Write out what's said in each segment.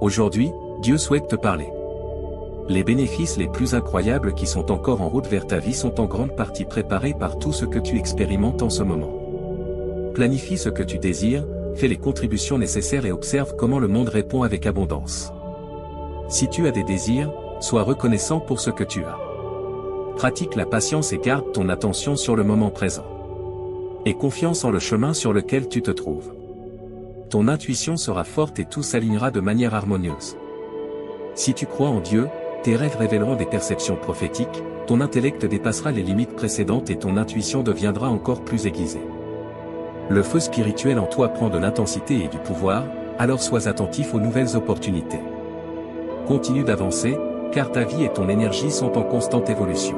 Aujourd'hui, Dieu souhaite te parler. Les bénéfices les plus incroyables qui sont encore en route vers ta vie sont en grande partie préparés par tout ce que tu expérimentes en ce moment. Planifie ce que tu désires, fais les contributions nécessaires et observe comment le monde répond avec abondance. Si tu as des désirs, sois reconnaissant pour ce que tu as. Pratique la patience et garde ton attention sur le moment présent. Aie confiance en le chemin sur lequel tu te trouves. Ton intuition sera forte et tout s'alignera de manière harmonieuse. Si tu crois en Dieu, tes rêves révéleront des perceptions prophétiques, ton intellect dépassera les limites précédentes et ton intuition deviendra encore plus aiguisée. Le feu spirituel en toi prend de l'intensité et du pouvoir, alors sois attentif aux nouvelles opportunités. Continue d'avancer, car ta vie et ton énergie sont en constante évolution.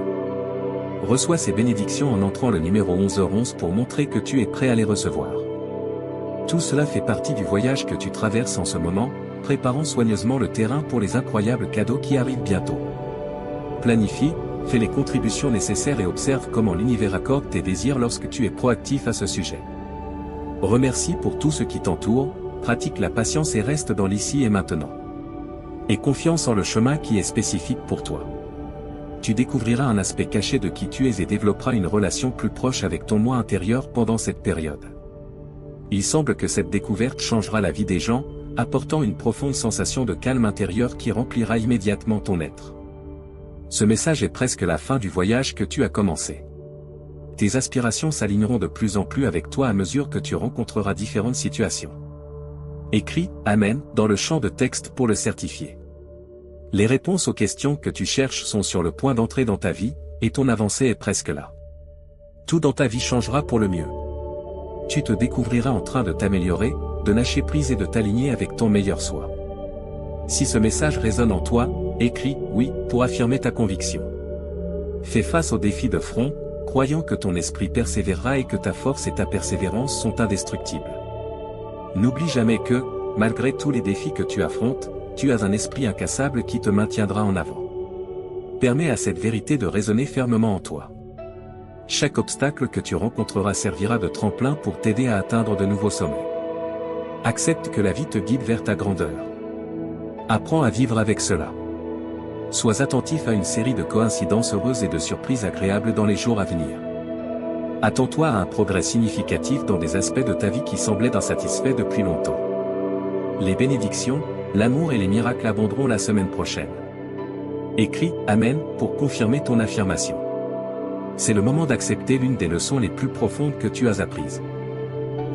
Reçois ces bénédictions en entrant le numéro 11h11 pour montrer que tu es prêt à les recevoir. Tout cela fait partie du voyage que tu traverses en ce moment, préparant soigneusement le terrain pour les incroyables cadeaux qui arrivent bientôt. Planifie, fais les contributions nécessaires et observe comment l'univers accorde tes désirs lorsque tu es proactif à ce sujet. Remercie pour tout ce qui t'entoure, pratique la patience et reste dans l'ici et maintenant. Aie confiance en le chemin qui est spécifique pour toi. Tu découvriras un aspect caché de qui tu es et développeras une relation plus proche avec ton moi intérieur pendant cette période. Il semble que cette découverte changera la vie des gens, apportant une profonde sensation de calme intérieur qui remplira immédiatement ton être. Ce message est presque la fin du voyage que tu as commencé. Tes aspirations s'aligneront de plus en plus avec toi à mesure que tu rencontreras différentes situations. Écris « Amen » dans le champ de texte pour le certifier. Les réponses aux questions que tu cherches sont sur le point d'entrer dans ta vie, et ton avancée est presque là. Tout dans ta vie changera pour le mieux. Tu te découvriras en train de t'améliorer, de lâcher prise et de t'aligner avec ton meilleur soi. Si ce message résonne en toi, écris « Oui » pour affirmer ta conviction. Fais face aux défis de front, croyant que ton esprit persévérera et que ta force et ta persévérance sont indestructibles. N'oublie jamais que, malgré tous les défis que tu affrontes, tu as un esprit incassable qui te maintiendra en avant. Permets à cette vérité de résonner fermement en toi. Chaque obstacle que tu rencontreras servira de tremplin pour t'aider à atteindre de nouveaux sommets. Accepte que la vie te guide vers ta grandeur. Apprends à vivre avec cela. Sois attentif à une série de coïncidences heureuses et de surprises agréables dans les jours à venir. Attends-toi à un progrès significatif dans des aspects de ta vie qui semblaient insatisfaits depuis longtemps. Les bénédictions, l'amour et les miracles abonderont la semaine prochaine. Écris « Amen » pour confirmer ton affirmation. C'est le moment d'accepter l'une des leçons les plus profondes que tu as apprises.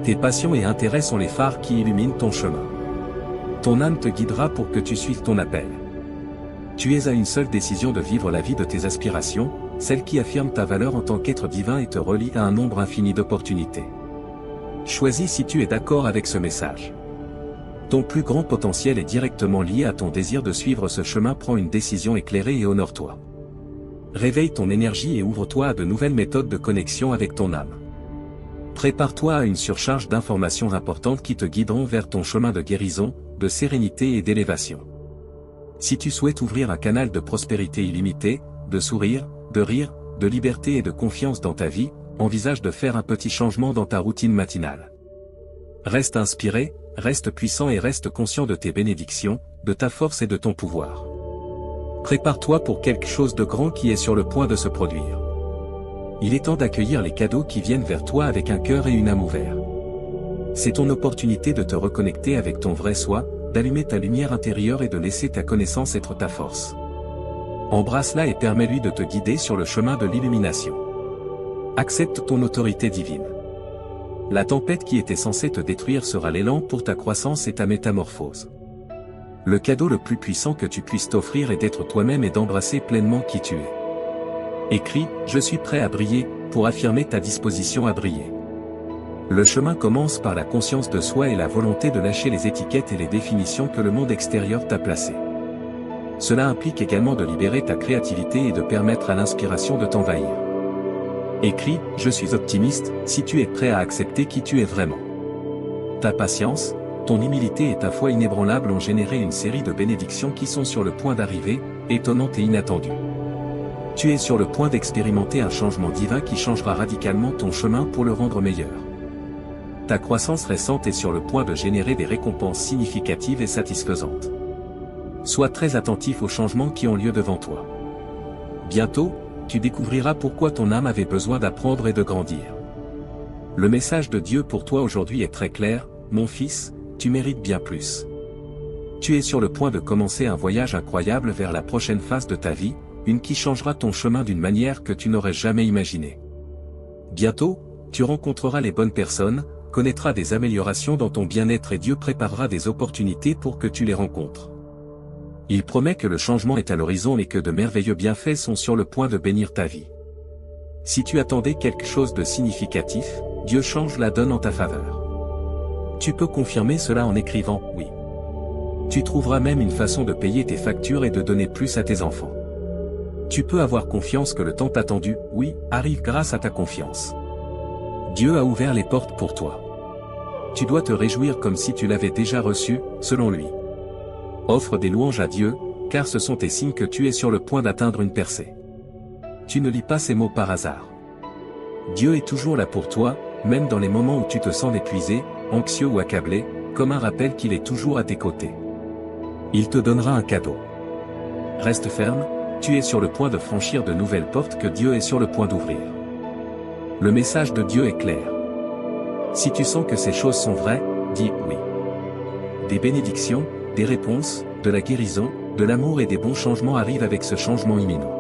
Tes passions et intérêts sont les phares qui illuminent ton chemin. Ton âme te guidera pour que tu suives ton appel. Tu es à une seule décision de vivre la vie de tes aspirations, celle qui affirme ta valeur en tant qu'être divin et te relie à un nombre infini d'opportunités. Choisis si tu es d'accord avec ce message. Ton plus grand potentiel est directement lié à ton désir de suivre ce chemin. Prends une décision éclairée et honore-toi. Réveille ton énergie et ouvre-toi à de nouvelles méthodes de connexion avec ton âme. Prépare-toi à une surcharge d'informations importantes qui te guideront vers ton chemin de guérison, de sérénité et d'élévation. Si tu souhaites ouvrir un canal de prospérité illimitée, de sourire, de rire, de liberté et de confiance dans ta vie, envisage de faire un petit changement dans ta routine matinale. Reste inspiré, reste puissant et reste conscient de tes bénédictions, de ta force et de ton pouvoir. Prépare-toi pour quelque chose de grand qui est sur le point de se produire. Il est temps d'accueillir les cadeaux qui viennent vers toi avec un cœur et une âme ouverts. C'est ton opportunité de te reconnecter avec ton vrai soi, d'allumer ta lumière intérieure et de laisser ta connaissance être ta force. Embrasse-la et permets-lui de te guider sur le chemin de l'illumination. Accepte ton autorité divine. La tempête qui était censée te détruire sera l'élan pour ta croissance et ta métamorphose. Le cadeau le plus puissant que tu puisses t'offrir est d'être toi-même et d'embrasser pleinement qui tu es. Écris « Je suis prêt à briller » pour affirmer ta disposition à briller. Le chemin commence par la conscience de soi et la volonté de lâcher les étiquettes et les définitions que le monde extérieur t'a placées. Cela implique également de libérer ta créativité et de permettre à l'inspiration de t'envahir. Écris « Je suis optimiste » si tu es prêt à accepter qui tu es vraiment. Ta patience, ton humilité et ta foi inébranlable ont généré une série de bénédictions qui sont sur le point d'arriver, étonnantes et inattendues. Tu es sur le point d'expérimenter un changement divin qui changera radicalement ton chemin pour le rendre meilleur. Ta croissance récente est sur le point de générer des récompenses significatives et satisfaisantes. Sois très attentif aux changements qui ont lieu devant toi. Bientôt, tu découvriras pourquoi ton âme avait besoin d'apprendre et de grandir. Le message de Dieu pour toi aujourd'hui est très clair, mon fils, tu mérites bien plus. Tu es sur le point de commencer un voyage incroyable vers la prochaine phase de ta vie, une qui changera ton chemin d'une manière que tu n'aurais jamais imaginée. Bientôt, tu rencontreras les bonnes personnes, connaîtras des améliorations dans ton bien-être et Dieu préparera des opportunités pour que tu les rencontres. Il promet que le changement est à l'horizon et que de merveilleux bienfaits sont sur le point de bénir ta vie. Si tu attendais quelque chose de significatif, Dieu change la donne en ta faveur. Tu peux confirmer cela en écrivant « oui ». Tu trouveras même une façon de payer tes factures et de donner plus à tes enfants. Tu peux avoir confiance que le temps attendu « oui » arrive grâce à ta confiance. Dieu a ouvert les portes pour toi. Tu dois te réjouir comme si tu l'avais déjà reçu, selon lui. Offre des louanges à Dieu, car ce sont tes signes que tu es sur le point d'atteindre une percée. Tu ne lis pas ces mots par hasard. Dieu est toujours là pour toi, même dans les moments où tu te sens épuisé, anxieux ou accablé, comme un rappel qu'il est toujours à tes côtés. Il te donnera un cadeau. Reste ferme, tu es sur le point de franchir de nouvelles portes que Dieu est sur le point d'ouvrir. Le message de Dieu est clair. Si tu sens que ces choses sont vraies, dis oui. Des bénédictions, des réponses, de la guérison, de l'amour et des bons changements arrivent avec ce changement imminent.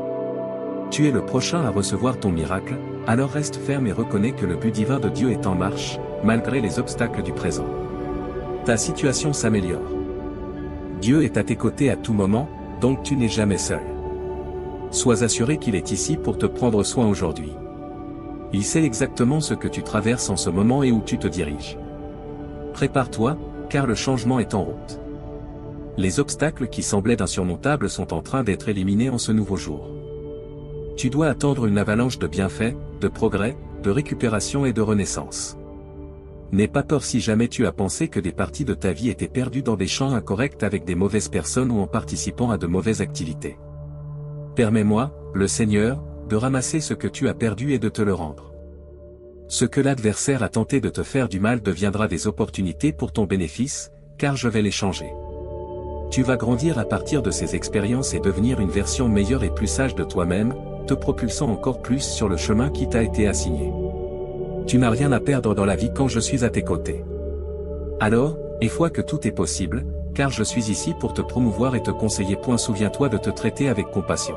Tu es le prochain à recevoir ton miracle, alors reste ferme et reconnais que le but divin de Dieu est en marche, malgré les obstacles du présent. Ta situation s'améliore. Dieu est à tes côtés à tout moment, donc tu n'es jamais seul. Sois assuré qu'il est ici pour te prendre soin aujourd'hui. Il sait exactement ce que tu traverses en ce moment et où tu te diriges. Prépare-toi, car le changement est en route. Les obstacles qui semblaient insurmontables sont en train d'être éliminés en ce nouveau jour. Tu dois attendre une avalanche de bienfaits, de progrès, de récupération et de renaissance. N'aie pas peur si jamais tu as pensé que des parties de ta vie étaient perdues dans des champs incorrects avec des mauvaises personnes ou en participant à de mauvaises activités. Permets-moi, le Seigneur, de ramasser ce que tu as perdu et de te le rendre. Ce que l'adversaire a tenté de te faire du mal deviendra des opportunités pour ton bénéfice, car je vais les changer. Tu vas grandir à partir de ces expériences et devenir une version meilleure et plus sage de toi-même, te propulsant encore plus sur le chemin qui t'a été assigné. Tu n'as rien à perdre dans la vie quand je suis à tes côtés. Alors, aie foi que tout est possible, car je suis ici pour te promouvoir et te conseiller. Souviens-toi de te traiter avec compassion.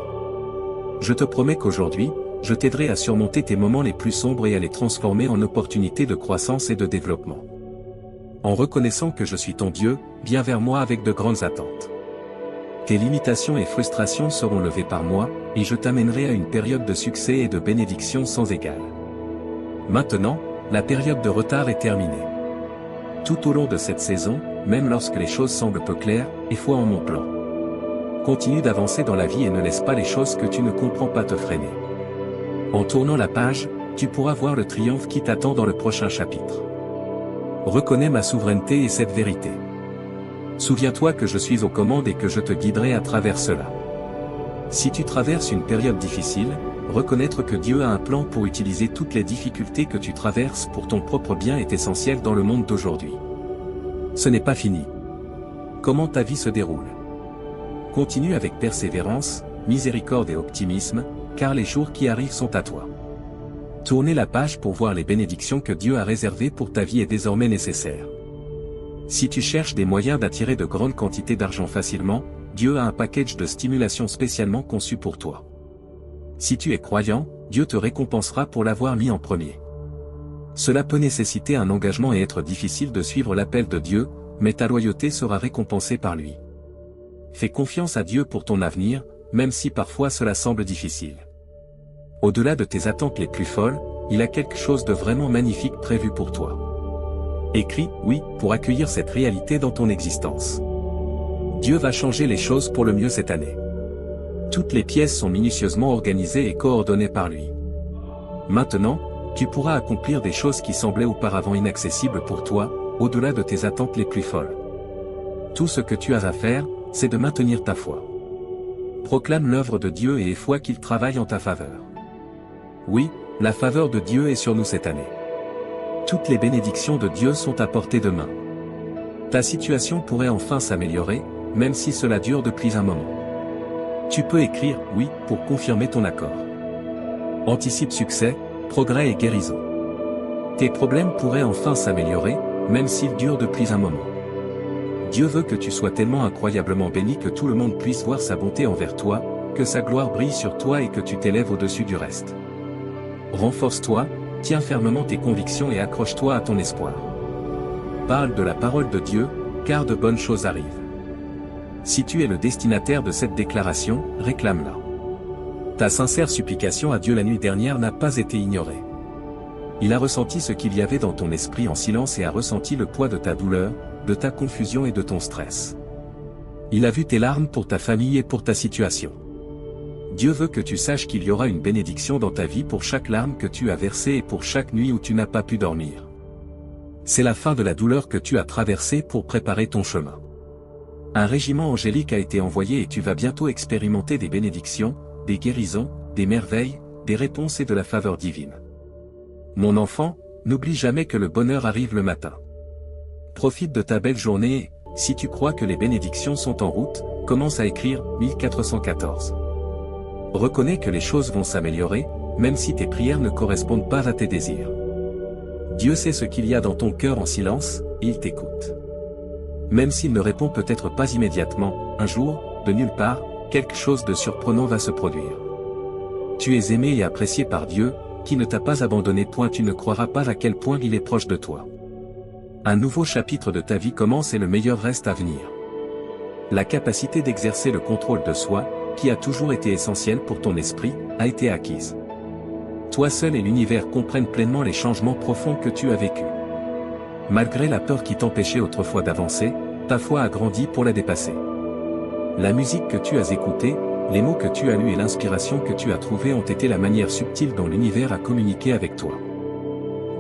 Je te promets qu'aujourd'hui, je t'aiderai à surmonter tes moments les plus sombres et à les transformer en opportunités de croissance et de développement. En reconnaissant que je suis ton Dieu, viens vers moi avec de grandes attentes. Tes limitations et frustrations seront levées par moi, et je t'amènerai à une période de succès et de bénédiction sans égale. Maintenant, la période de retard est terminée. Tout au long de cette saison, même lorsque les choses semblent peu claires, aie foi en mon plan. Continue d'avancer dans la vie et ne laisse pas les choses que tu ne comprends pas te freiner. En tournant la page, tu pourras voir le triomphe qui t'attend dans le prochain chapitre. Reconnais ma souveraineté et cette vérité. Souviens-toi que je suis aux commandes et que je te guiderai à travers cela. Si tu traverses une période difficile, reconnaître que Dieu a un plan pour utiliser toutes les difficultés que tu traverses pour ton propre bien est essentiel dans le monde d'aujourd'hui. Ce n'est pas fini. Comment ta vie se déroule? Continue avec persévérance, miséricorde et optimisme, car les jours qui arrivent sont à toi. Tourner la page pour voir les bénédictions que Dieu a réservées pour ta vie est désormais nécessaire. Si tu cherches des moyens d'attirer de grandes quantités d'argent facilement, Dieu a un package de stimulation spécialement conçu pour toi. Si tu es croyant, Dieu te récompensera pour l'avoir mis en premier. Cela peut nécessiter un engagement et être difficile de suivre l'appel de Dieu, mais ta loyauté sera récompensée par lui. Fais confiance à Dieu pour ton avenir, même si parfois cela semble difficile. Au-delà de tes attentes les plus folles, il a quelque chose de vraiment magnifique prévu pour toi. Écris « oui » pour accueillir cette réalité dans ton existence. Dieu va changer les choses pour le mieux cette année. Toutes les pièces sont minutieusement organisées et coordonnées par lui. Maintenant, tu pourras accomplir des choses qui semblaient auparavant inaccessibles pour toi, au-delà de tes attentes les plus folles. Tout ce que tu as à faire, c'est de maintenir ta foi. Proclame l'œuvre de Dieu et aie foi qu'il travaille en ta faveur. Oui, la faveur de Dieu est sur nous cette année. Toutes les bénédictions de Dieu sont à portée de main. Ta situation pourrait enfin s'améliorer, même si cela dure depuis un moment. Tu peux écrire « oui » pour confirmer ton accord. Anticipe succès, progrès et guérison. Tes problèmes pourraient enfin s'améliorer, même s'ils durent depuis un moment. Dieu veut que tu sois tellement incroyablement béni que tout le monde puisse voir sa bonté envers toi, que sa gloire brille sur toi et que tu t'élèves au-dessus du reste. Renforce-toi, tiens fermement tes convictions et accroche-toi à ton espoir. Parle de la parole de Dieu, car de bonnes choses arrivent. Si tu es le destinataire de cette déclaration, réclame-la. Ta sincère supplication à Dieu la nuit dernière n'a pas été ignorée. Il a ressenti ce qu'il y avait dans ton esprit en silence et a ressenti le poids de ta douleur, de ta confusion et de ton stress. Il a vu tes larmes pour ta famille et pour ta situation. Dieu veut que tu saches qu'il y aura une bénédiction dans ta vie pour chaque larme que tu as versée et pour chaque nuit où tu n'as pas pu dormir. C'est la fin de la douleur que tu as traversée pour préparer ton chemin. Un régiment angélique a été envoyé et tu vas bientôt expérimenter des bénédictions, des guérisons, des merveilles, des réponses et de la faveur divine. Mon enfant, n'oublie jamais que le bonheur arrive le matin. Profite de ta belle journée et, si tu crois que les bénédictions sont en route, commence à écrire 1414. Reconnais que les choses vont s'améliorer, même si tes prières ne correspondent pas à tes désirs. Dieu sait ce qu'il y a dans ton cœur en silence, et il t'écoute. Même s'il ne répond peut-être pas immédiatement, un jour, de nulle part, quelque chose de surprenant va se produire. Tu es aimé et apprécié par Dieu, qui ne t'a pas abandonné. Tu ne croiras pas à quel point il est proche de toi. Un nouveau chapitre de ta vie commence et le meilleur reste à venir. La capacité d'exercer le contrôle de soi, qui a toujours été essentielle pour ton esprit, a été acquise. Toi seul et l'univers comprennent pleinement les changements profonds que tu as vécus. Malgré la peur qui t'empêchait autrefois d'avancer, ta foi a grandi pour la dépasser. La musique que tu as écoutée, les mots que tu as lus et l'inspiration que tu as trouvée ont été la manière subtile dont l'univers a communiqué avec toi.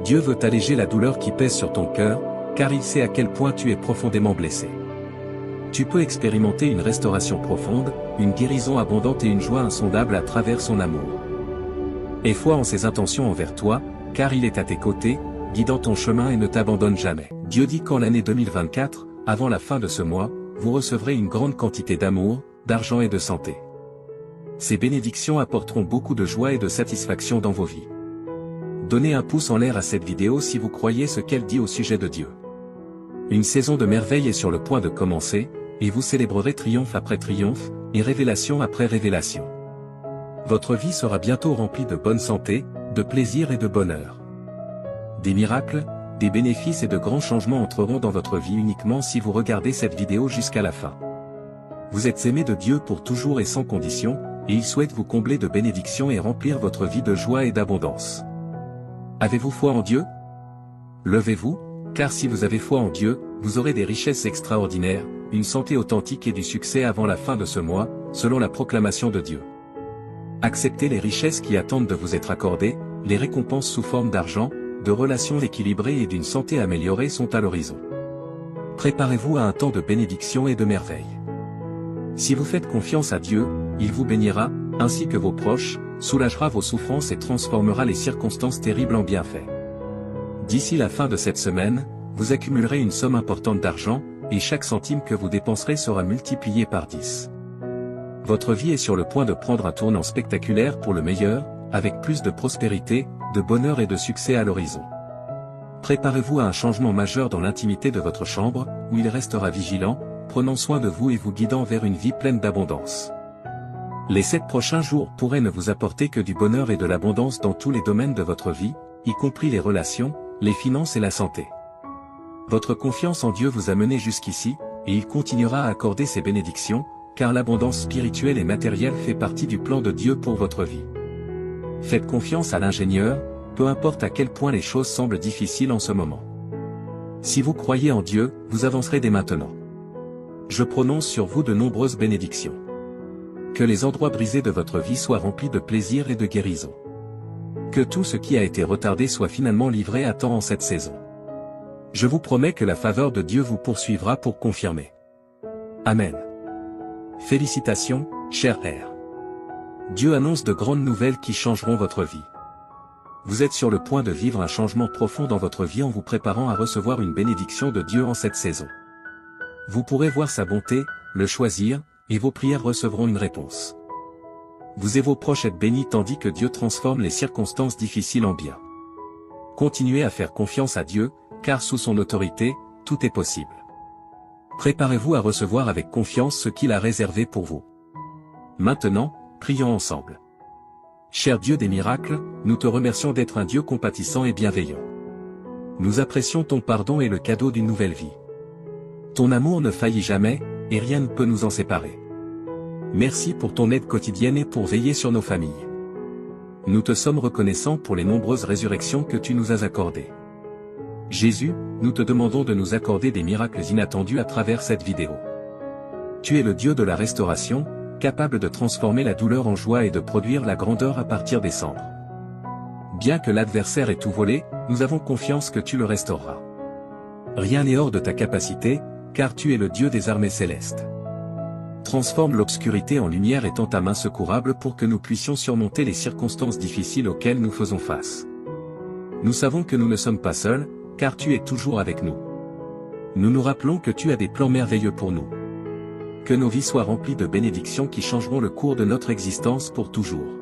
Dieu veut alléger la douleur qui pèse sur ton cœur, car il sait à quel point tu es profondément blessé. Tu peux expérimenter une restauration profonde, une guérison abondante et une joie insondable à travers son amour. Aie foi en ses intentions envers toi, car il est à tes côtés, guidant ton chemin et ne t'abandonne jamais. Dieu dit qu'en l'année 2024, avant la fin de ce mois, vous recevrez une grande quantité d'amour, d'argent et de santé. Ces bénédictions apporteront beaucoup de joie et de satisfaction dans vos vies. Donnez un pouce en l'air à cette vidéo si vous croyez ce qu'elle dit au sujet de Dieu. Une saison de merveille est sur le point de commencer, et vous célébrerez triomphe après triomphe, et révélation après révélation. Votre vie sera bientôt remplie de bonne santé, de plaisir et de bonheur. Des miracles, des bénéfices et de grands changements entreront dans votre vie uniquement si vous regardez cette vidéo jusqu'à la fin. Vous êtes aimé de Dieu pour toujours et sans condition, et il souhaite vous combler de bénédictions et remplir votre vie de joie et d'abondance. Avez-vous foi en Dieu? Levez-vous, car si vous avez foi en Dieu, vous aurez des richesses extraordinaires, une santé authentique et du succès avant la fin de ce mois, selon la proclamation de Dieu. Acceptez les richesses qui attendent de vous être accordées, les récompenses sous forme d'argent, de relations équilibrées et d'une santé améliorée sont à l'horizon. Préparez-vous à un temps de bénédiction et de merveille. Si vous faites confiance à Dieu, il vous bénira, ainsi que vos proches, soulagera vos souffrances et transformera les circonstances terribles en bienfaits. D'ici la fin de cette semaine, vous accumulerez une somme importante d'argent, et chaque centime que vous dépenserez sera multiplié par 10. Votre vie est sur le point de prendre un tournant spectaculaire pour le meilleur, avec plus de prospérité, de bonheur et de succès à l'horizon. Préparez-vous à un changement majeur dans l'intimité de votre chambre, où il restera vigilant, prenant soin de vous et vous guidant vers une vie pleine d'abondance. Les 7 prochains jours pourraient ne vous apporter que du bonheur et de l'abondance dans tous les domaines de votre vie, y compris les relations, les finances et la santé. Votre confiance en Dieu vous a mené jusqu'ici, et il continuera à accorder ses bénédictions, car l'abondance spirituelle et matérielle fait partie du plan de Dieu pour votre vie. Faites confiance à l'ingénieur, peu importe à quel point les choses semblent difficiles en ce moment. Si vous croyez en Dieu, vous avancerez dès maintenant. Je prononce sur vous de nombreuses bénédictions. Que les endroits brisés de votre vie soient remplis de plaisir et de guérison. Que tout ce qui a été retardé soit finalement livré à temps en cette saison. Je vous promets que la faveur de Dieu vous poursuivra pour confirmer. Amen. Félicitations, cher R. Dieu annonce de grandes nouvelles qui changeront votre vie. Vous êtes sur le point de vivre un changement profond dans votre vie en vous préparant à recevoir une bénédiction de Dieu en cette saison. Vous pourrez voir sa bonté, le choisir, et vos prières recevront une réponse. Vous et vos proches êtes bénis tandis que Dieu transforme les circonstances difficiles en bien. Continuez à faire confiance à Dieu, car sous son autorité, tout est possible. Préparez-vous à recevoir avec confiance ce qu'il a réservé pour vous. Maintenant, prions ensemble. Cher Dieu des miracles, nous te remercions d'être un Dieu compatissant et bienveillant. Nous apprécions ton pardon et le cadeau d'une nouvelle vie. Ton amour ne faillit jamais, et rien ne peut nous en séparer. Merci pour ton aide quotidienne et pour veiller sur nos familles. Nous te sommes reconnaissants pour les nombreuses résurrections que tu nous as accordées. Jésus, nous te demandons de nous accorder des miracles inattendus à travers cette vidéo. Tu es le Dieu de la restauration, capable de transformer la douleur en joie et de produire la grandeur à partir des cendres. Bien que l'adversaire ait tout volé, nous avons confiance que tu le restaureras. Rien n'est hors de ta capacité, car tu es le Dieu des armées célestes. Transforme l'obscurité en lumière et tends ta main secourable pour que nous puissions surmonter les circonstances difficiles auxquelles nous faisons face. Nous savons que nous ne sommes pas seuls, car tu es toujours avec nous. Nous nous rappelons que tu as des plans merveilleux pour nous. Que nos vies soient remplies de bénédictions qui changeront le cours de notre existence pour toujours.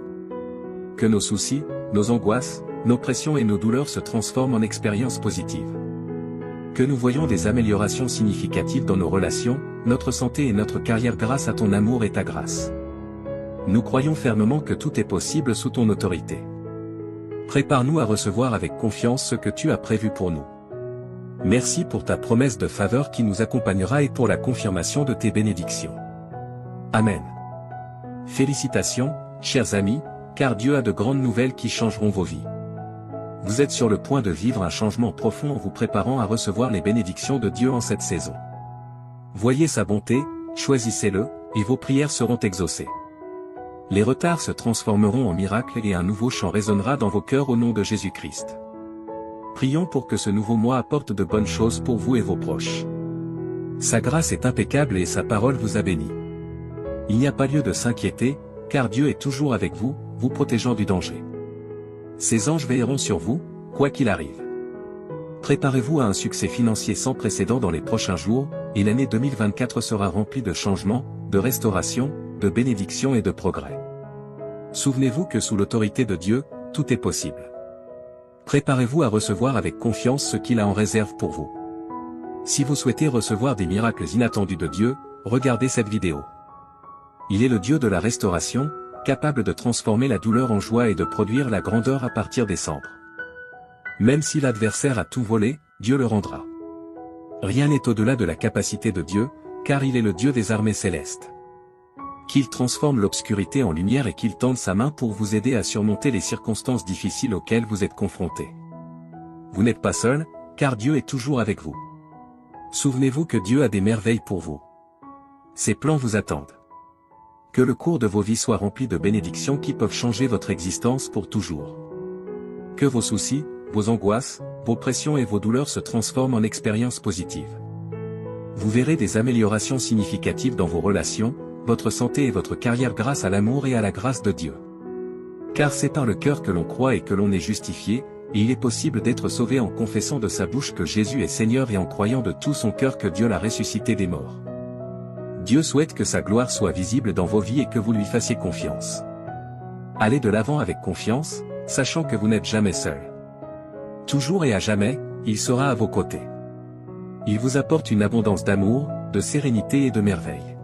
Que nos soucis, nos angoisses, nos pressions et nos douleurs se transforment en expériences positives. Que nous voyions des améliorations significatives dans nos relations, notre santé et notre carrière grâce à ton amour et ta grâce. Nous croyons fermement que tout est possible sous ton autorité. Prépare-nous à recevoir avec confiance ce que tu as prévu pour nous. Merci pour ta promesse de faveur qui nous accompagnera et pour la confirmation de tes bénédictions. Amen. Félicitations, chers amis, car Dieu a de grandes nouvelles qui changeront vos vies. Vous êtes sur le point de vivre un changement profond en vous préparant à recevoir les bénédictions de Dieu en cette saison. Voyez sa bonté, choisissez-le, et vos prières seront exaucées. Les retards se transformeront en miracles et un nouveau chant résonnera dans vos cœurs au nom de Jésus-Christ. Prions pour que ce nouveau mois apporte de bonnes choses pour vous et vos proches. Sa grâce est impeccable et sa parole vous a béni. Il n'y a pas lieu de s'inquiéter, car Dieu est toujours avec vous, vous protégeant du danger. Ses anges veilleront sur vous, quoi qu'il arrive. Préparez-vous à un succès financier sans précédent dans les prochains jours, et l'année 2024 sera remplie de changements, de restauration, de bénédictions et de progrès. Souvenez-vous que sous l'autorité de Dieu, tout est possible. Préparez-vous à recevoir avec confiance ce qu'il a en réserve pour vous. Si vous souhaitez recevoir des miracles inattendus de Dieu, regardez cette vidéo. Il est le Dieu de la restauration, capable de transformer la douleur en joie et de produire la grandeur à partir des cendres. Même si l'adversaire a tout volé, Dieu le rendra. Rien n'est au-delà de la capacité de Dieu, car il est le Dieu des armées célestes. Qu'il transforme l'obscurité en lumière et qu'il tende sa main pour vous aider à surmonter les circonstances difficiles auxquelles vous êtes confrontés. Vous n'êtes pas seul, car Dieu est toujours avec vous. Souvenez-vous que Dieu a des merveilles pour vous. Ses plans vous attendent. Que le cours de vos vies soit rempli de bénédictions qui peuvent changer votre existence pour toujours. Que vos soucis, vos angoisses, vos pressions et vos douleurs se transforment en expériences positives. Vous verrez des améliorations significatives dans vos relations, votre santé et votre carrière grâce à l'amour et à la grâce de Dieu. Car c'est par le cœur que l'on croit et que l'on est justifié, et il est possible d'être sauvé en confessant de sa bouche que Jésus est Seigneur et en croyant de tout son cœur que Dieu l'a ressuscité des morts. Dieu souhaite que sa gloire soit visible dans vos vies et que vous lui fassiez confiance. Allez de l'avant avec confiance, sachant que vous n'êtes jamais seul. Toujours et à jamais, il sera à vos côtés. Il vous apporte une abondance d'amour, de sérénité et de merveille.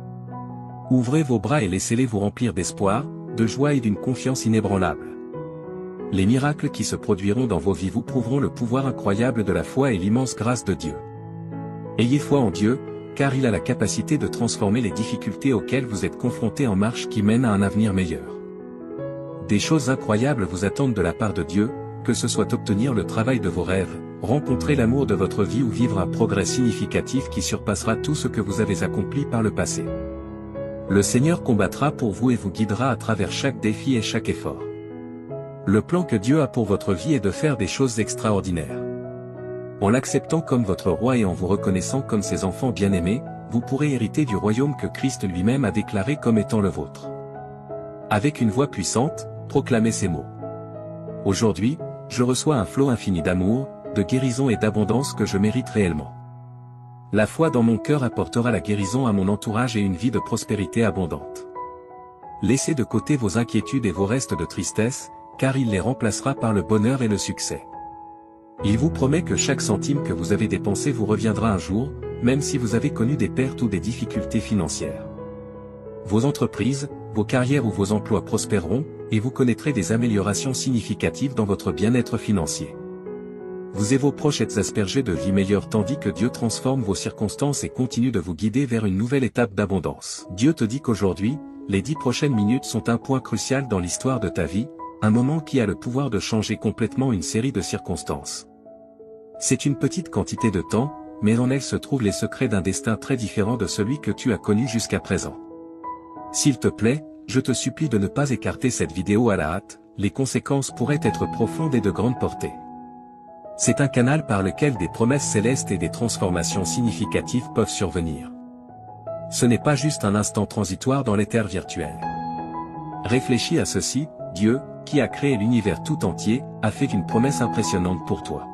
Ouvrez vos bras et laissez-les vous remplir d'espoir, de joie et d'une confiance inébranlable. Les miracles qui se produiront dans vos vies vous prouveront le pouvoir incroyable de la foi et l'immense grâce de Dieu. Ayez foi en Dieu, car il a la capacité de transformer les difficultés auxquelles vous êtes confrontés en marche qui mènent à un avenir meilleur. Des choses incroyables vous attendent de la part de Dieu, que ce soit obtenir le travail de vos rêves, rencontrer l'amour de votre vie ou vivre un progrès significatif qui surpassera tout ce que vous avez accompli par le passé. Le Seigneur combattra pour vous et vous guidera à travers chaque défi et chaque effort. Le plan que Dieu a pour votre vie est de faire des choses extraordinaires. En l'acceptant comme votre roi et en vous reconnaissant comme ses enfants bien-aimés, vous pourrez hériter du royaume que Christ lui-même a déclaré comme étant le vôtre. Avec une voix puissante, proclamez ces mots. Aujourd'hui, je reçois un flot infini d'amour, de guérison et d'abondance que je mérite réellement. La foi dans mon cœur apportera la guérison à mon entourage et une vie de prospérité abondante. Laissez de côté vos inquiétudes et vos restes de tristesse, car il les remplacera par le bonheur et le succès. Il vous promet que chaque centime que vous avez dépensé vous reviendra un jour, même si vous avez connu des pertes ou des difficultés financières. Vos entreprises, vos carrières ou vos emplois prospéreront, et vous connaîtrez des améliorations significatives dans votre bien-être financier. Vous et vos proches êtes aspergés de vie meilleure tandis que Dieu transforme vos circonstances et continue de vous guider vers une nouvelle étape d'abondance. Dieu te dit qu'aujourd'hui, les 10 prochaines minutes sont un point crucial dans l'histoire de ta vie, un moment qui a le pouvoir de changer complètement une série de circonstances. C'est une petite quantité de temps, mais en elle se trouvent les secrets d'un destin très différent de celui que tu as connu jusqu'à présent. S'il te plaît, je te supplie de ne pas écarter cette vidéo à la hâte, les conséquences pourraient être profondes et de grande portée. C'est un canal par lequel des promesses célestes et des transformations significatives peuvent survenir. Ce n'est pas juste un instant transitoire dans l'éther virtuel. Réfléchis à ceci, Dieu, qui a créé l'univers tout entier, a fait une promesse impressionnante pour toi.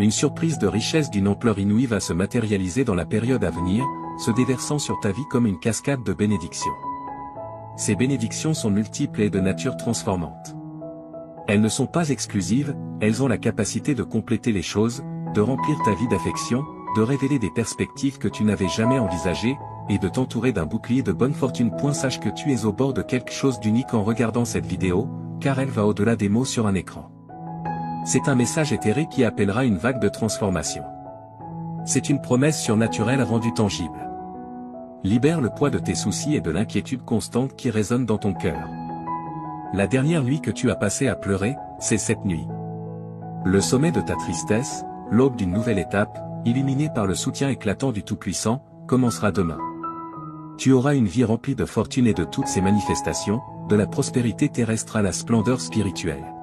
Une surprise de richesse d'une ampleur inouïe va se matérialiser dans la période à venir, se déversant sur ta vie comme une cascade de bénédictions. Ces bénédictions sont multiples et de nature transformante. Elles ne sont pas exclusives, elles ont la capacité de compléter les choses, de remplir ta vie d'affection, de révéler des perspectives que tu n'avais jamais envisagées, et de t'entourer d'un bouclier de bonne fortune. Sache que tu es au bord de quelque chose d'unique en regardant cette vidéo, car elle va au-delà des mots sur un écran. C'est un message éthéré qui appellera une vague de transformation. C'est une promesse surnaturelle rendue tangible. Libère le poids de tes soucis et de l'inquiétude constante qui résonne dans ton cœur. La dernière nuit que tu as passée à pleurer, c'est cette nuit. Le sommet de ta tristesse, l'aube d'une nouvelle étape, illuminée par le soutien éclatant du Tout-Puissant, commencera demain. Tu auras une vie remplie de fortune et de toutes ses manifestations, de la prospérité terrestre à la splendeur spirituelle.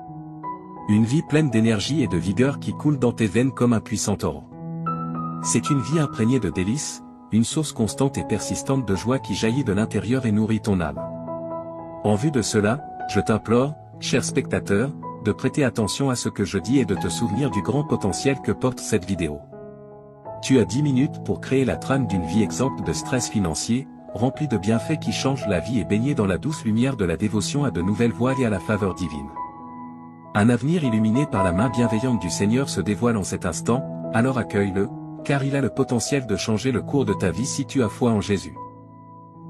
Une vie pleine d'énergie et de vigueur qui coule dans tes veines comme un puissant torrent. C'est une vie imprégnée de délices, une source constante et persistante de joie qui jaillit de l'intérieur et nourrit ton âme. En vue de cela, je t'implore, cher spectateur, de prêter attention à ce que je dis et de te souvenir du grand potentiel que porte cette vidéo. Tu as 10 minutes pour créer la trame d'une vie exempte de stress financier, remplie de bienfaits qui changent la vie et baignée dans la douce lumière de la dévotion à de nouvelles voies et à la faveur divine. Un avenir illuminé par la main bienveillante du Seigneur se dévoile en cet instant, alors accueille-le, car il a le potentiel de changer le cours de ta vie si tu as foi en Jésus.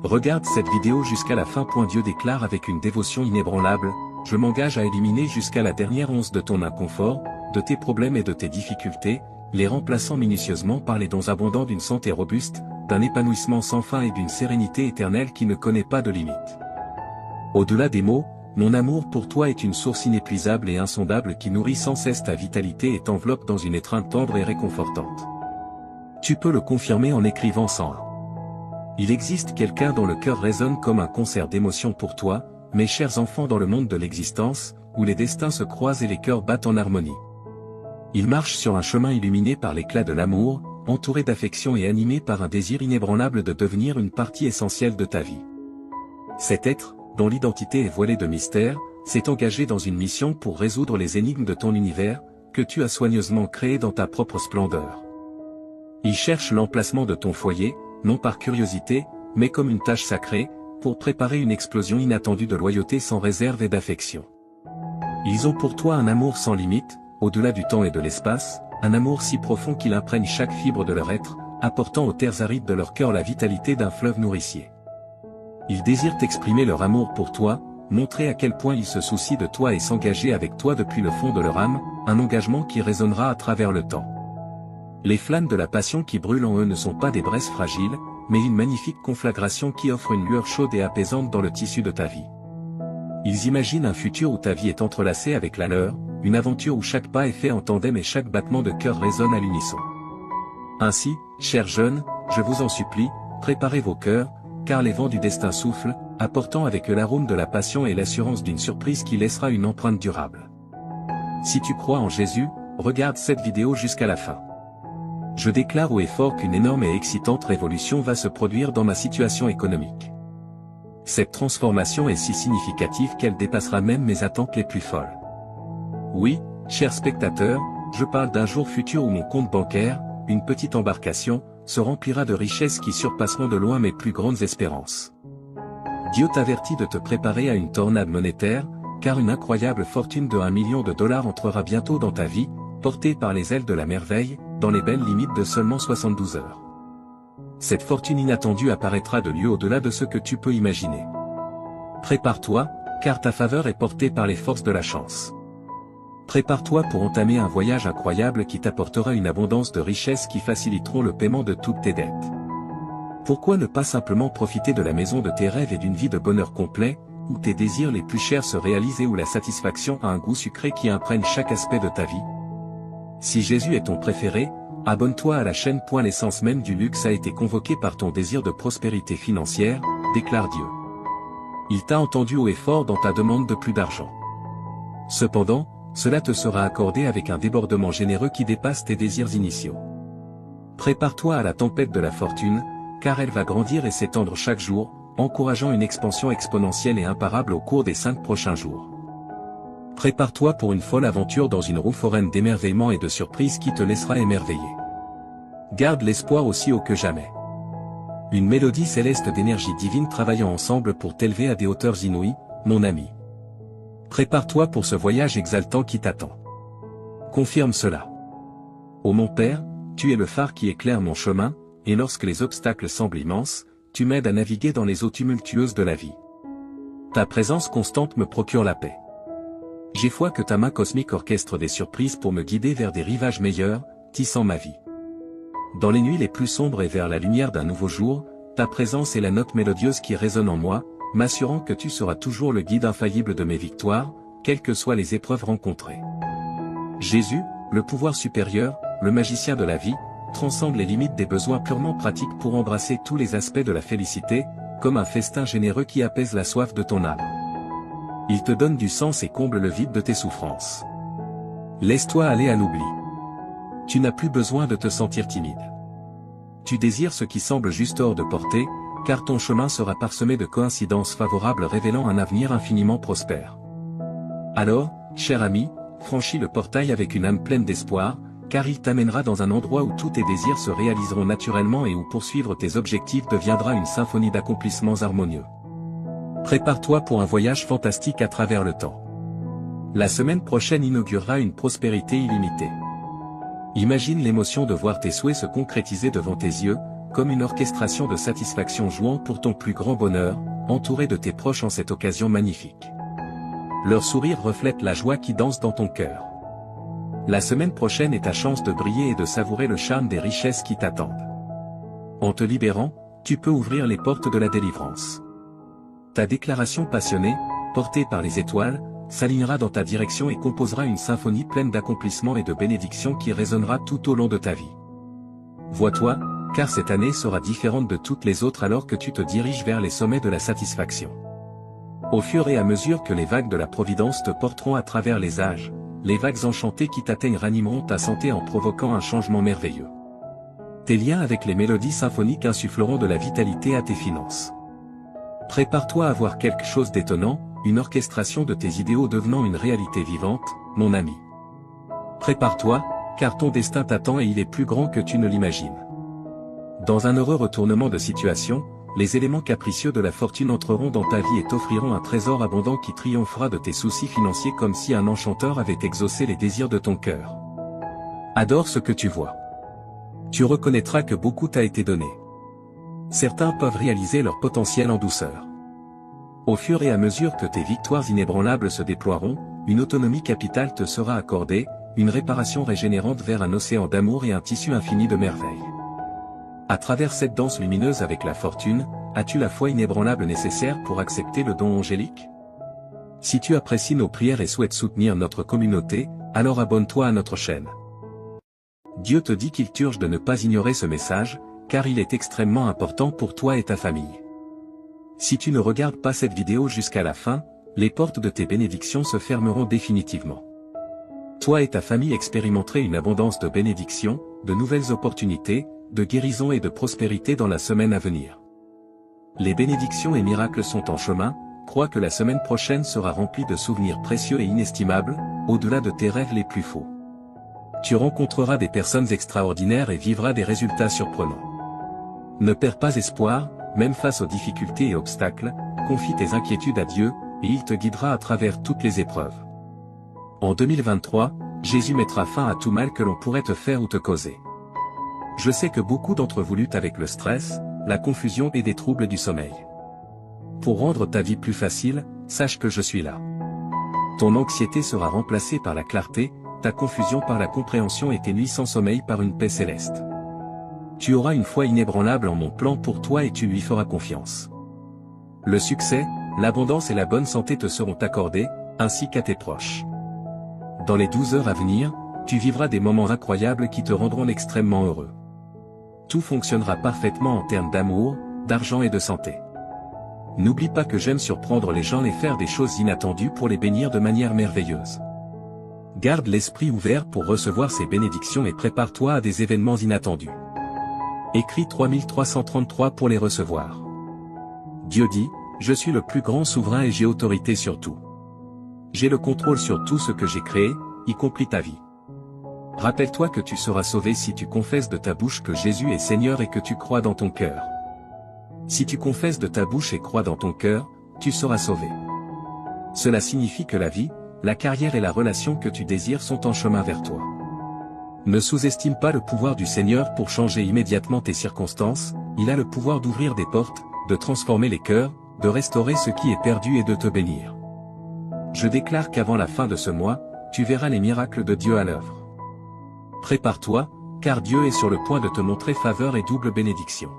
Regarde cette vidéo jusqu'à la fin. Dieu déclare avec une dévotion inébranlable, je m'engage à éliminer jusqu'à la dernière once de ton inconfort, de tes problèmes et de tes difficultés, les remplaçant minutieusement par les dons abondants d'une santé robuste, d'un épanouissement sans fin et d'une sérénité éternelle qui ne connaît pas de limite. Au-delà des mots, mon amour pour toi est une source inépuisable et insondable qui nourrit sans cesse ta vitalité et t'enveloppe dans une étreinte tendre et réconfortante. Tu peux le confirmer en écrivant 101. Il existe quelqu'un dont le cœur résonne comme un concert d'émotions pour toi, mes chers enfants, dans le monde de l'existence, où les destins se croisent et les cœurs battent en harmonie. Il marche sur un chemin illuminé par l'éclat de l'amour, entouré d'affection et animé par un désir inébranlable de devenir une partie essentielle de ta vie. Cet être, dont l'identité est voilée de mystère, s'est engagé dans une mission pour résoudre les énigmes de ton univers, que tu as soigneusement créé dans ta propre splendeur. Il cherche l'emplacement de ton foyer, non par curiosité, mais comme une tâche sacrée, pour préparer une explosion inattendue de loyauté sans réserve et d'affection. Ils ont pour toi un amour sans limite, au-delà du temps et de l'espace, un amour si profond qu'il imprègne chaque fibre de leur être, apportant aux terres arides de leur cœur la vitalité d'un fleuve nourricier. Ils désirent exprimer leur amour pour toi, montrer à quel point ils se soucient de toi et s'engager avec toi depuis le fond de leur âme, un engagement qui résonnera à travers le temps. Les flammes de la passion qui brûlent en eux ne sont pas des braises fragiles, mais une magnifique conflagration qui offre une lueur chaude et apaisante dans le tissu de ta vie. Ils imaginent un futur où ta vie est entrelacée avec la leur, une aventure où chaque pas est fait en tandem et chaque battement de cœur résonne à l'unisson. Ainsi, chers jeunes, je vous en supplie, préparez vos cœurs, car les vents du destin soufflent, apportant avec eux l'arôme de la passion et l'assurance d'une surprise qui laissera une empreinte durable. Si tu crois en Jésus, regarde cette vidéo jusqu'à la fin. Je déclare haut et fort qu'une énorme et excitante révolution va se produire dans ma situation économique. Cette transformation est si significative qu'elle dépassera même mes attentes les plus folles. Oui, chers spectateurs, je parle d'un jour futur où mon compte bancaire, une petite embarcation, se remplira de richesses qui surpasseront de loin mes plus grandes espérances. Dieu t'avertit de te préparer à une tornade monétaire, car une incroyable fortune de $1 million entrera bientôt dans ta vie, portée par les ailes de la merveille, dans les belles limites de seulement 72 heures. Cette fortune inattendue apparaîtra de lieu au-delà de ce que tu peux imaginer. Prépare-toi, car ta faveur est portée par les forces de la chance. Prépare-toi pour entamer un voyage incroyable qui t'apportera une abondance de richesses qui faciliteront le paiement de toutes tes dettes. Pourquoi ne pas simplement profiter de la maison de tes rêves et d'une vie de bonheur complet, où tes désirs les plus chers se réalisent et où la satisfaction a un goût sucré qui imprègne chaque aspect de ta vie? Si Jésus est ton préféré, abonne-toi à la chaîne. L'essence même du luxe a été convoquée par ton désir de prospérité financière, déclare Dieu. Il t'a entendu haut et fort dans ta demande de plus d'argent. Cependant, cela te sera accordé avec un débordement généreux qui dépasse tes désirs initiaux. Prépare-toi à la tempête de la fortune, car elle va grandir et s'étendre chaque jour, encourageant une expansion exponentielle et imparable au cours des 5 prochains jours. Prépare-toi pour une folle aventure dans une roue foraine d'émerveillement et de surprises qui te laissera émerveiller. Garde l'espoir aussi haut que jamais. Une mélodie céleste d'énergie divine travaillant ensemble pour t'élever à des hauteurs inouïes, mon ami. Prépare-toi pour ce voyage exaltant qui t'attend. Confirme cela. Ô mon Père, tu es le phare qui éclaire mon chemin, et lorsque les obstacles semblent immenses, tu m'aides à naviguer dans les eaux tumultueuses de la vie. Ta présence constante me procure la paix. J'ai foi que ta main cosmique orchestre des surprises pour me guider vers des rivages meilleurs, tissant ma vie. Dans les nuits les plus sombres et vers la lumière d'un nouveau jour, ta présence est la note mélodieuse qui résonne en moi, m'assurant que tu seras toujours le guide infaillible de mes victoires, quelles que soient les épreuves rencontrées. Jésus, le pouvoir supérieur, le magicien de la vie, transcende les limites des besoins purement pratiques pour embrasser tous les aspects de la félicité, comme un festin généreux qui apaise la soif de ton âme. Il te donne du sens et comble le vide de tes souffrances. Laisse-toi aller à l'oubli. Tu n'as plus besoin de te sentir timide. Tu désires ce qui semble juste hors de portée, car ton chemin sera parsemé de coïncidences favorables révélant un avenir infiniment prospère. Alors, cher ami, franchis le portail avec une âme pleine d'espoir, car il t'amènera dans un endroit où tous tes désirs se réaliseront naturellement et où poursuivre tes objectifs deviendra une symphonie d'accomplissements harmonieux. Prépare-toi pour un voyage fantastique à travers le temps. La semaine prochaine inaugurera une prospérité illimitée. Imagine l'émotion de voir tes souhaits se concrétiser devant tes yeux, comme une orchestration de satisfaction jouant pour ton plus grand bonheur, entouré de tes proches en cette occasion magnifique. Leur sourire reflète la joie qui danse dans ton cœur. La semaine prochaine est ta chance de briller et de savourer le charme des richesses qui t'attendent. En te libérant, tu peux ouvrir les portes de la délivrance. Ta déclaration passionnée, portée par les étoiles, s'alignera dans ta direction et composera une symphonie pleine d'accomplissements et de bénédictions qui résonnera tout au long de ta vie. Vois-toi, car cette année sera différente de toutes les autres alors que tu te diriges vers les sommets de la satisfaction. Au fur et à mesure que les vagues de la Providence te porteront à travers les âges, les vagues enchantées qui t'atteignent ranimeront ta santé en provoquant un changement merveilleux. Tes liens avec les mélodies symphoniques insuffleront de la vitalité à tes finances. Prépare-toi à voir quelque chose d'étonnant, une orchestration de tes idéaux devenant une réalité vivante, mon ami. Prépare-toi, car ton destin t'attend et il est plus grand que tu ne l'imagines. Dans un heureux retournement de situation, les éléments capricieux de la fortune entreront dans ta vie et t'offriront un trésor abondant qui triomphera de tes soucis financiers comme si un enchanteur avait exaucé les désirs de ton cœur. Adore ce que tu vois. Tu reconnaîtras que beaucoup t'a été donné. Certains peuvent réaliser leur potentiel en douceur. Au fur et à mesure que tes victoires inébranlables se déploieront, une autonomie capitale te sera accordée, une réparation régénérante vers un océan d'amour et un tissu infini de merveilles. À travers cette danse lumineuse avec la fortune, as-tu la foi inébranlable nécessaire pour accepter le don angélique? Si tu apprécies nos prières et souhaites soutenir notre communauté, alors abonne-toi à notre chaîne. Dieu te dit qu'il t'urge de ne pas ignorer ce message, car il est extrêmement important pour toi et ta famille. Si tu ne regardes pas cette vidéo jusqu'à la fin, les portes de tes bénédictions se fermeront définitivement. Toi et ta famille expérimenterez une abondance de bénédictions, de nouvelles opportunités, de guérison et de prospérité dans la semaine à venir. Les bénédictions et miracles sont en chemin, crois que la semaine prochaine sera remplie de souvenirs précieux et inestimables, au-delà de tes rêves les plus faux. Tu rencontreras des personnes extraordinaires et vivras des résultats surprenants. Ne perds pas espoir, même face aux difficultés et obstacles, confie tes inquiétudes à Dieu, et il te guidera à travers toutes les épreuves. En 2023, Jésus mettra fin à tout mal que l'on pourrait te faire ou te causer. Je sais que beaucoup d'entre vous luttent avec le stress, la confusion et des troubles du sommeil. Pour rendre ta vie plus facile, sache que je suis là. Ton anxiété sera remplacée par la clarté, ta confusion par la compréhension et tes nuits sans sommeil par une paix céleste. Tu auras une foi inébranlable en mon plan pour toi et tu lui feras confiance. Le succès, l'abondance et la bonne santé te seront accordés, ainsi qu'à tes proches. Dans les 12 heures à venir, tu vivras des moments incroyables qui te rendront extrêmement heureux. Tout fonctionnera parfaitement en termes d'amour, d'argent et de santé. N'oublie pas que j'aime surprendre les gens et faire des choses inattendues pour les bénir de manière merveilleuse. Garde l'esprit ouvert pour recevoir ces bénédictions et prépare-toi à des événements inattendus. Écris 3333 pour les recevoir. Dieu dit, je suis le plus grand souverain et j'ai autorité sur tout. J'ai le contrôle sur tout ce que j'ai créé, y compris ta vie. Rappelle-toi que tu seras sauvé si tu confesses de ta bouche que Jésus est Seigneur et que tu crois dans ton cœur. Si tu confesses de ta bouche et crois dans ton cœur, tu seras sauvé. Cela signifie que la vie, la carrière et la relation que tu désires sont en chemin vers toi. Ne sous-estime pas le pouvoir du Seigneur pour changer immédiatement tes circonstances, il a le pouvoir d'ouvrir des portes, de transformer les cœurs, de restaurer ce qui est perdu et de te bénir. Je déclare qu'avant la fin de ce mois, tu verras les miracles de Dieu à l'œuvre. Prépare-toi, car Dieu est sur le point de te montrer faveur et double bénédiction.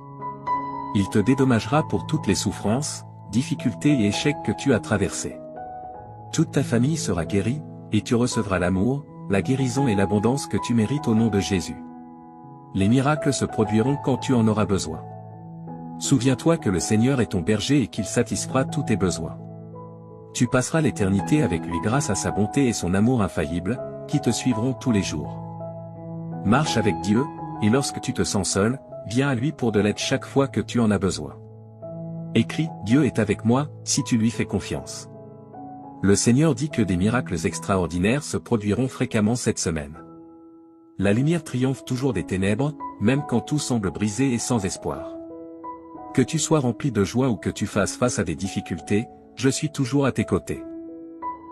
Il te dédommagera pour toutes les souffrances, difficultés et échecs que tu as traversés. Toute ta famille sera guérie, et tu recevras l'amour, la guérison et l'abondance que tu mérites au nom de Jésus. Les miracles se produiront quand tu en auras besoin. Souviens-toi que le Seigneur est ton berger et qu'il satisfera tous tes besoins. Tu passeras l'éternité avec lui grâce à sa bonté et son amour infaillible, qui te suivront tous les jours. Marche avec Dieu, et lorsque tu te sens seul, viens à lui pour de l'aide chaque fois que tu en as besoin. Écris, Dieu est avec moi, si tu lui fais confiance. Le Seigneur dit que des miracles extraordinaires se produiront fréquemment cette semaine. La lumière triomphe toujours des ténèbres, même quand tout semble brisé et sans espoir. Que tu sois rempli de joie ou que tu fasses face à des difficultés, je suis toujours à tes côtés.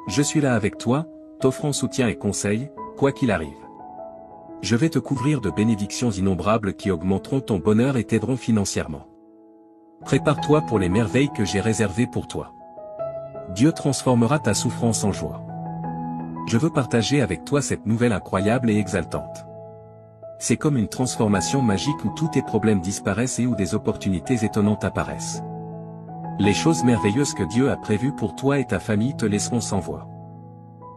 Je suis là avec toi, t'offrant soutien et conseil, quoi qu'il arrive. Je vais te couvrir de bénédictions innombrables qui augmenteront ton bonheur et t'aideront financièrement. Prépare-toi pour les merveilles que j'ai réservées pour toi. Dieu transformera ta souffrance en joie. Je veux partager avec toi cette nouvelle incroyable et exaltante. C'est comme une transformation magique où tous tes problèmes disparaissent et où des opportunités étonnantes apparaissent. Les choses merveilleuses que Dieu a prévues pour toi et ta famille te laisseront sans voix.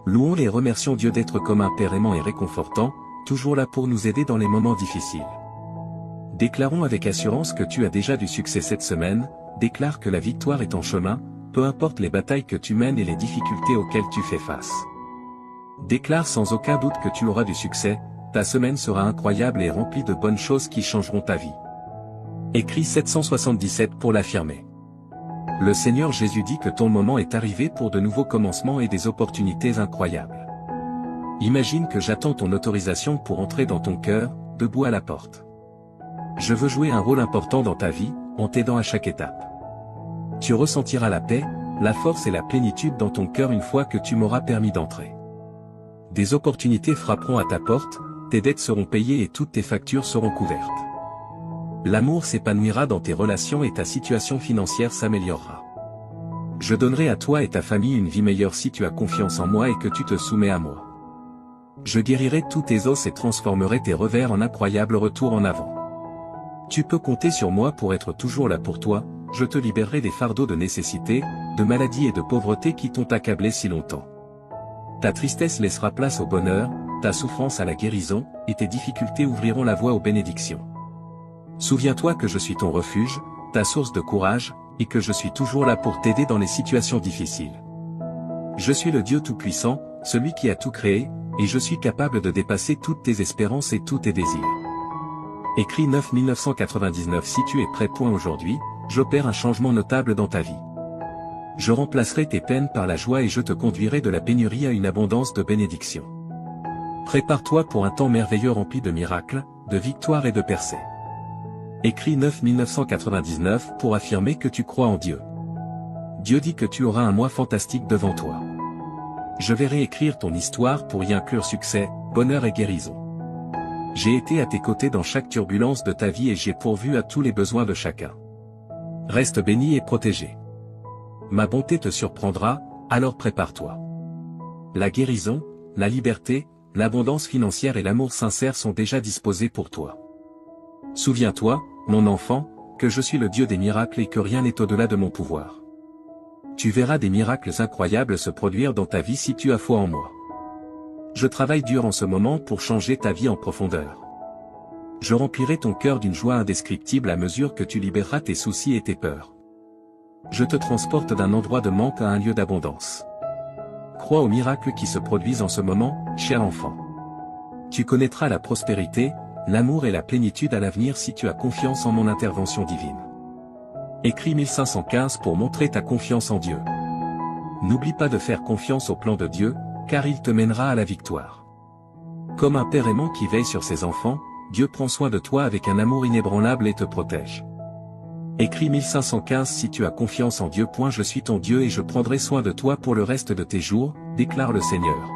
Louons et remercions Dieu d'être comme un Père aimant et réconfortant, toujours là pour nous aider dans les moments difficiles. Déclarons avec assurance que tu as déjà du succès cette semaine, déclare que la victoire est en chemin, peu importe les batailles que tu mènes et les difficultés auxquelles tu fais face. Déclare sans aucun doute que tu auras du succès, ta semaine sera incroyable et remplie de bonnes choses qui changeront ta vie. Écris 777 pour l'affirmer. Le Seigneur Jésus dit que ton moment est arrivé pour de nouveaux commencements et des opportunités incroyables. Imagine que j'attends ton autorisation pour entrer dans ton cœur, debout à la porte. Je veux jouer un rôle important dans ta vie, en t'aidant à chaque étape. Tu ressentiras la paix, la force et la plénitude dans ton cœur une fois que tu m'auras permis d'entrer. Des opportunités frapperont à ta porte, tes dettes seront payées et toutes tes factures seront couvertes. L'amour s'épanouira dans tes relations et ta situation financière s'améliorera. Je donnerai à toi et ta famille une vie meilleure si tu as confiance en moi et que tu te soumets à moi. Je guérirai tous tes os et transformerai tes revers en incroyables retours en avant. Tu peux compter sur moi pour être toujours là pour toi, je te libérerai des fardeaux de nécessité, de maladie et de pauvreté qui t'ont accablé si longtemps. Ta tristesse laissera place au bonheur, ta souffrance à la guérison, et tes difficultés ouvriront la voie aux bénédictions. Souviens-toi que je suis ton refuge, ta source de courage, et que je suis toujours là pour t'aider dans les situations difficiles. Je suis le Dieu Tout-Puissant, celui qui a tout créé, et je suis capable de dépasser toutes tes espérances et tous tes désirs. Écrit 9 si tu es prêt. Aujourd'hui, j'opère un changement notable dans ta vie. Je remplacerai tes peines par la joie et je te conduirai de la pénurie à une abondance de bénédictions. Prépare-toi pour un temps merveilleux rempli de miracles, de victoires et de percées. Écrit 9 1999 pour affirmer que tu crois en Dieu. Dieu dit que tu auras un mois fantastique devant toi. Je vais réécrire ton histoire pour y inclure succès, bonheur et guérison. J'ai été à tes côtés dans chaque turbulence de ta vie et j'ai pourvu à tous les besoins de chacun. Reste béni et protégé. Ma bonté te surprendra, alors prépare-toi. La guérison, la liberté, l'abondance financière et l'amour sincère sont déjà disposés pour toi. Souviens-toi, mon enfant, que je suis le Dieu des miracles et que rien n'est au-delà de mon pouvoir. Tu verras des miracles incroyables se produire dans ta vie si tu as foi en moi. Je travaille dur en ce moment pour changer ta vie en profondeur. Je remplirai ton cœur d'une joie indescriptible à mesure que tu libéreras tes soucis et tes peurs. Je te transporte d'un endroit de manque à un lieu d'abondance. Crois aux miracles qui se produisent en ce moment, cher enfant. Tu connaîtras la prospérité, l'amour et la plénitude à l'avenir si tu as confiance en mon intervention divine. Écris 1515 pour montrer ta confiance en Dieu. N'oublie pas de faire confiance au plan de Dieu, car il te mènera à la victoire. Comme un père aimant qui veille sur ses enfants, Dieu prend soin de toi avec un amour inébranlable et te protège. Écris 1515 si tu as confiance en Dieu. Je suis ton Dieu et je prendrai soin de toi pour le reste de tes jours, déclare le Seigneur.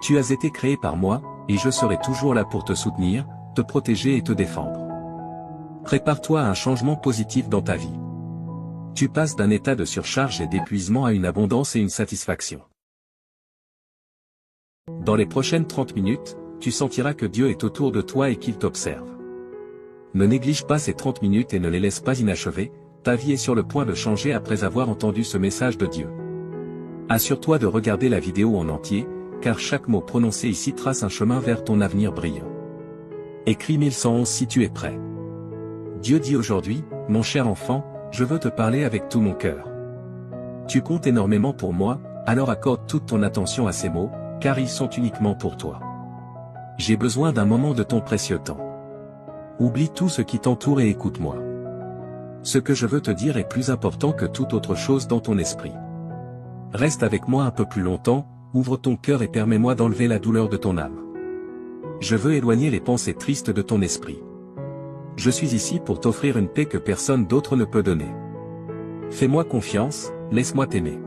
Tu as été créé par moi, et je serai toujours là pour te soutenir, te protéger et te défendre. Prépare-toi à un changement positif dans ta vie. Tu passes d'un état de surcharge et d'épuisement à une abondance et une satisfaction. Dans les prochaines 30 minutes, tu sentiras que Dieu est autour de toi et qu'il t'observe. Ne néglige pas ces 30 minutes et ne les laisse pas inachevées, ta vie est sur le point de changer après avoir entendu ce message de Dieu. Assure-toi de regarder la vidéo en entier, car chaque mot prononcé ici trace un chemin vers ton avenir brillant. Écris 1111 si tu es prêt. Dieu dit aujourd'hui, mon cher enfant, je veux te parler avec tout mon cœur. Tu comptes énormément pour moi, alors accorde toute ton attention à ces mots, car ils sont uniquement pour toi. J'ai besoin d'un moment de ton précieux temps. Oublie tout ce qui t'entoure et écoute-moi. Ce que je veux te dire est plus important que toute autre chose dans ton esprit. Reste avec moi un peu plus longtemps, ouvre ton cœur et permets-moi d'enlever la douleur de ton âme. Je veux éloigner les pensées tristes de ton esprit. Je suis ici pour t'offrir une paix que personne d'autre ne peut donner. Fais-moi confiance, laisse-moi t'aimer.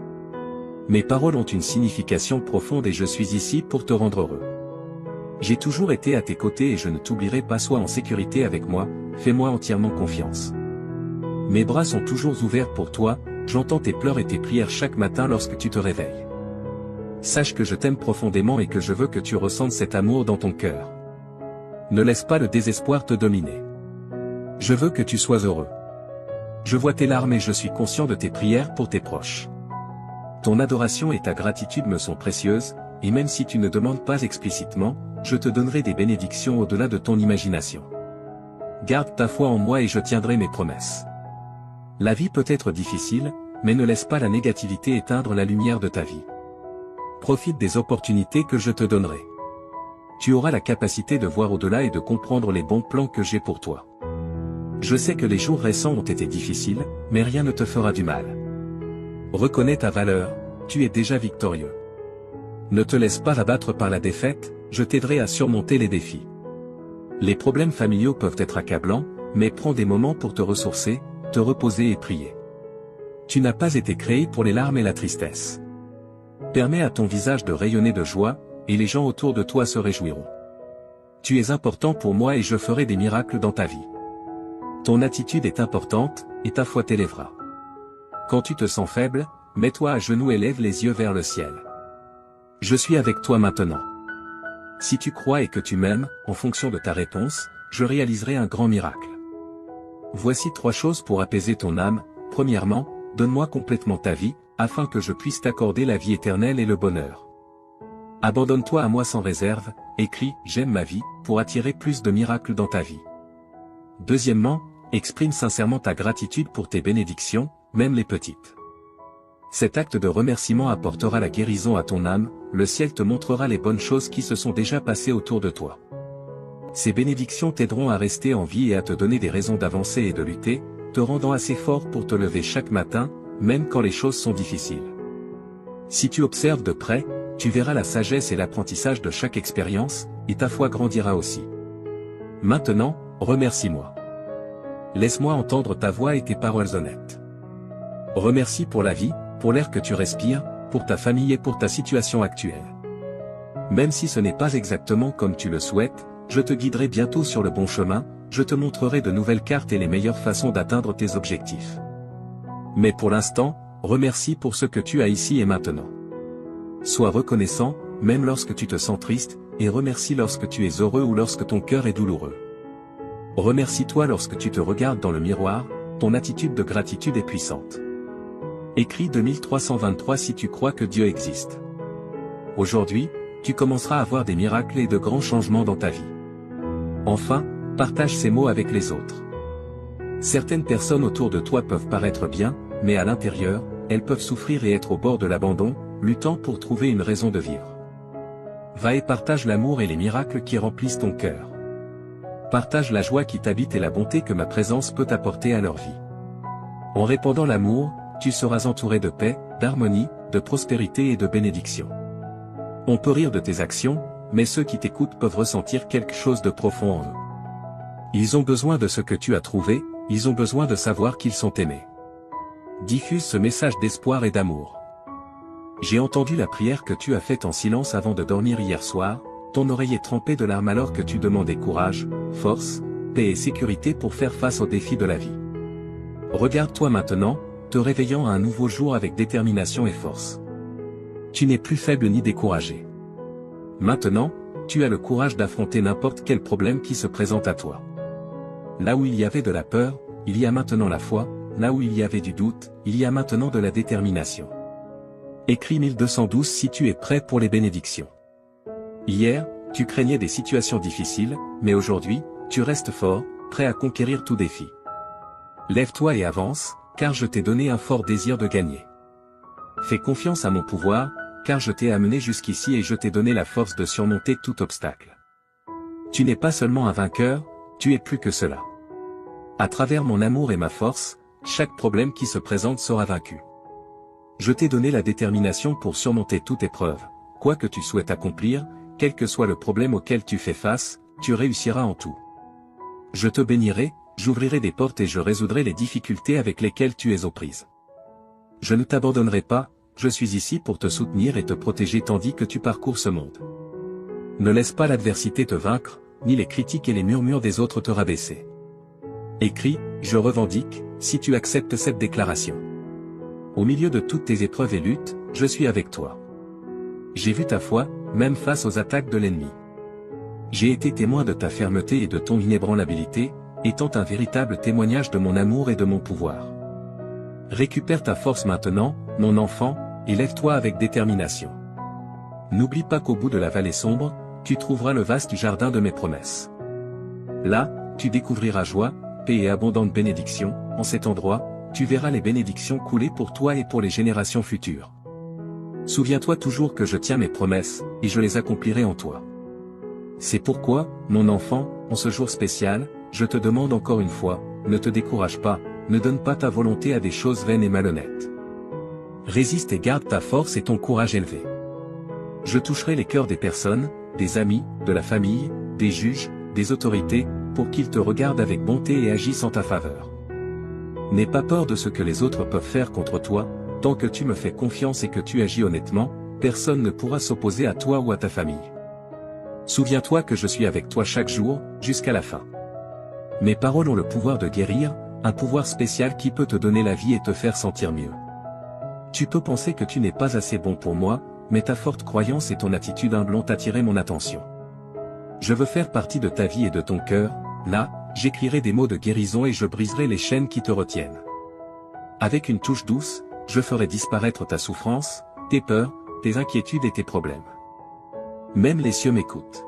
Mes paroles ont une signification profonde et je suis ici pour te rendre heureux. J'ai toujours été à tes côtés et je ne t'oublierai pas. Sois en sécurité avec moi, fais-moi entièrement confiance. Mes bras sont toujours ouverts pour toi, j'entends tes pleurs et tes prières chaque matin lorsque tu te réveilles. Sache que je t'aime profondément et que je veux que tu ressentes cet amour dans ton cœur. Ne laisse pas le désespoir te dominer. Je veux que tu sois heureux. Je vois tes larmes et je suis conscient de tes prières pour tes proches. Ton adoration et ta gratitude me sont précieuses, et même si tu ne demandes pas explicitement, je te donnerai des bénédictions au-delà de ton imagination. Garde ta foi en moi et je tiendrai mes promesses. La vie peut être difficile, mais ne laisse pas la négativité éteindre la lumière de ta vie. Profite des opportunités que je te donnerai. Tu auras la capacité de voir au-delà et de comprendre les bons plans que j'ai pour toi. Je sais que les jours récents ont été difficiles, mais rien ne te fera du mal. Reconnais ta valeur, tu es déjà victorieux. Ne te laisse pas abattre par la défaite, je t'aiderai à surmonter les défis. Les problèmes familiaux peuvent être accablants, mais prends des moments pour te ressourcer, te reposer et prier. Tu n'as pas été créé pour les larmes et la tristesse. Permets à ton visage de rayonner de joie, et les gens autour de toi se réjouiront. Tu es important pour moi et je ferai des miracles dans ta vie. Ton attitude est importante, et ta foi t'élèvera. Quand tu te sens faible, mets-toi à genoux et lève les yeux vers le ciel. Je suis avec toi maintenant. Si tu crois et que tu m'aimes, en fonction de ta réponse, je réaliserai un grand miracle. Voici 3 choses pour apaiser ton âme. Premièrement, donne-moi complètement ta vie, afin que je puisse t'accorder la vie éternelle et le bonheur. Abandonne-toi à moi sans réserve, écris « J'aime ma vie » pour attirer plus de miracles dans ta vie. Deuxièmement, exprime sincèrement ta gratitude pour tes bénédictions, même les petites. Cet acte de remerciement apportera la guérison à ton âme, le ciel te montrera les bonnes choses qui se sont déjà passées autour de toi. Ces bénédictions t'aideront à rester en vie et à te donner des raisons d'avancer et de lutter, te rendant assez fort pour te lever chaque matin, même quand les choses sont difficiles. Si tu observes de près, tu verras la sagesse et l'apprentissage de chaque expérience, et ta foi grandira aussi. Maintenant, remercie-moi. laisse-moi entendre ta voix et tes paroles honnêtes. Remercie pour la vie, pour l'air que tu respires, pour ta famille et pour ta situation actuelle. Même si ce n'est pas exactement comme tu le souhaites, je te guiderai bientôt sur le bon chemin, je te montrerai de nouvelles cartes et les meilleures façons d'atteindre tes objectifs. Mais pour l'instant, remercie pour ce que tu as ici et maintenant. Sois reconnaissant, même lorsque tu te sens triste, et remercie lorsque tu es heureux ou lorsque ton cœur est douloureux. Remercie-toi lorsque tu te regardes dans le miroir, ton attitude de gratitude est puissante. Écris 2323 si tu crois que Dieu existe. Aujourd'hui, tu commenceras à voir des miracles et de grands changements dans ta vie. Enfin, partage ces mots avec les autres. Certaines personnes autour de toi peuvent paraître bien, mais à l'intérieur, elles peuvent souffrir et être au bord de l'abandon, luttant pour trouver une raison de vivre. Va et partage l'amour et les miracles qui remplissent ton cœur. Partage la joie qui t'habite et la bonté que ma présence peut apporter à leur vie. En répandant l'amour, tu seras entouré de paix, d'harmonie, de prospérité et de bénédiction. On peut rire de tes actions, mais ceux qui t'écoutent peuvent ressentir quelque chose de profond en eux. Ils ont besoin de ce que tu as trouvé, ils ont besoin de savoir qu'ils sont aimés. Diffuse ce message d'espoir et d'amour. J'ai entendu la prière que tu as faite en silence avant de dormir hier soir, ton oreille est trempée de larmes alors que tu demandais courage, force, paix et sécurité pour faire face aux défis de la vie. Regarde-toi maintenant, te réveillant à un nouveau jour avec détermination et force. Tu n'es plus faible ni découragé. Maintenant, tu as le courage d'affronter n'importe quel problème qui se présente à toi. Là où il y avait de la peur, il y a maintenant la foi, là où il y avait du doute, il y a maintenant de la détermination. Écris 1212 si tu es prêt pour les bénédictions. Hier, tu craignais des situations difficiles, mais aujourd'hui, tu restes fort, prêt à conquérir tout défi. Lève-toi et avance, car je t'ai donné un fort désir de gagner. Fais confiance à mon pouvoir, car je t'ai amené jusqu'ici et je t'ai donné la force de surmonter tout obstacle. Tu n'es pas seulement un vainqueur, tu es plus que cela. À travers mon amour et ma force, chaque problème qui se présente sera vaincu. Je t'ai donné la détermination pour surmonter toute épreuve, quoi que tu souhaites accomplir, quel que soit le problème auquel tu fais face, tu réussiras en tout. Je te bénirai, j'ouvrirai des portes et je résoudrai les difficultés avec lesquelles tu es aux prises. Je ne t'abandonnerai pas, je suis ici pour te soutenir et te protéger tandis que tu parcours ce monde. Ne laisse pas l'adversité te vaincre, ni les critiques et les murmures des autres te rabaisser. Écris, je revendique, si tu acceptes cette déclaration. Au milieu de toutes tes épreuves et luttes, je suis avec toi. J'ai vu ta foi, même face aux attaques de l'ennemi. J'ai été témoin de ta fermeté et de ton inébranlabilité, étant un véritable témoignage de mon amour et de mon pouvoir. Récupère ta force maintenant, mon enfant, et lève-toi avec détermination. N'oublie pas qu'au bout de la vallée sombre, tu trouveras le vaste jardin de mes promesses. Là, tu découvriras joie, paix et abondante bénédiction, en cet endroit, tu verras les bénédictions couler pour toi et pour les générations futures. Souviens-toi toujours que je tiens mes promesses, et je les accomplirai en toi. C'est pourquoi, mon enfant, en ce jour spécial, je te demande encore une fois, ne te décourage pas, ne donne pas ta volonté à des choses vaines et malhonnêtes. Résiste et garde ta force et ton courage élevé. Je toucherai les cœurs des personnes, des amis, de la famille, des juges, des autorités, pour qu'ils te regardent avec bonté et agissent en ta faveur. N'aie pas peur de ce que les autres peuvent faire contre toi, tant que tu me fais confiance et que tu agis honnêtement, personne ne pourra s'opposer à toi ou à ta famille. Souviens-toi que je suis avec toi chaque jour, jusqu'à la fin. Mes paroles ont le pouvoir de guérir, un pouvoir spécial qui peut te donner la vie et te faire sentir mieux. Tu peux penser que tu n'es pas assez bon pour moi, mais ta forte croyance et ton attitude humble ont attiré mon attention. Je veux faire partie de ta vie et de ton cœur, là, j'écrirai des mots de guérison et je briserai les chaînes qui te retiennent. Avec une touche douce, je ferai disparaître ta souffrance, tes peurs, tes inquiétudes et tes problèmes. Même les cieux m'écoutent.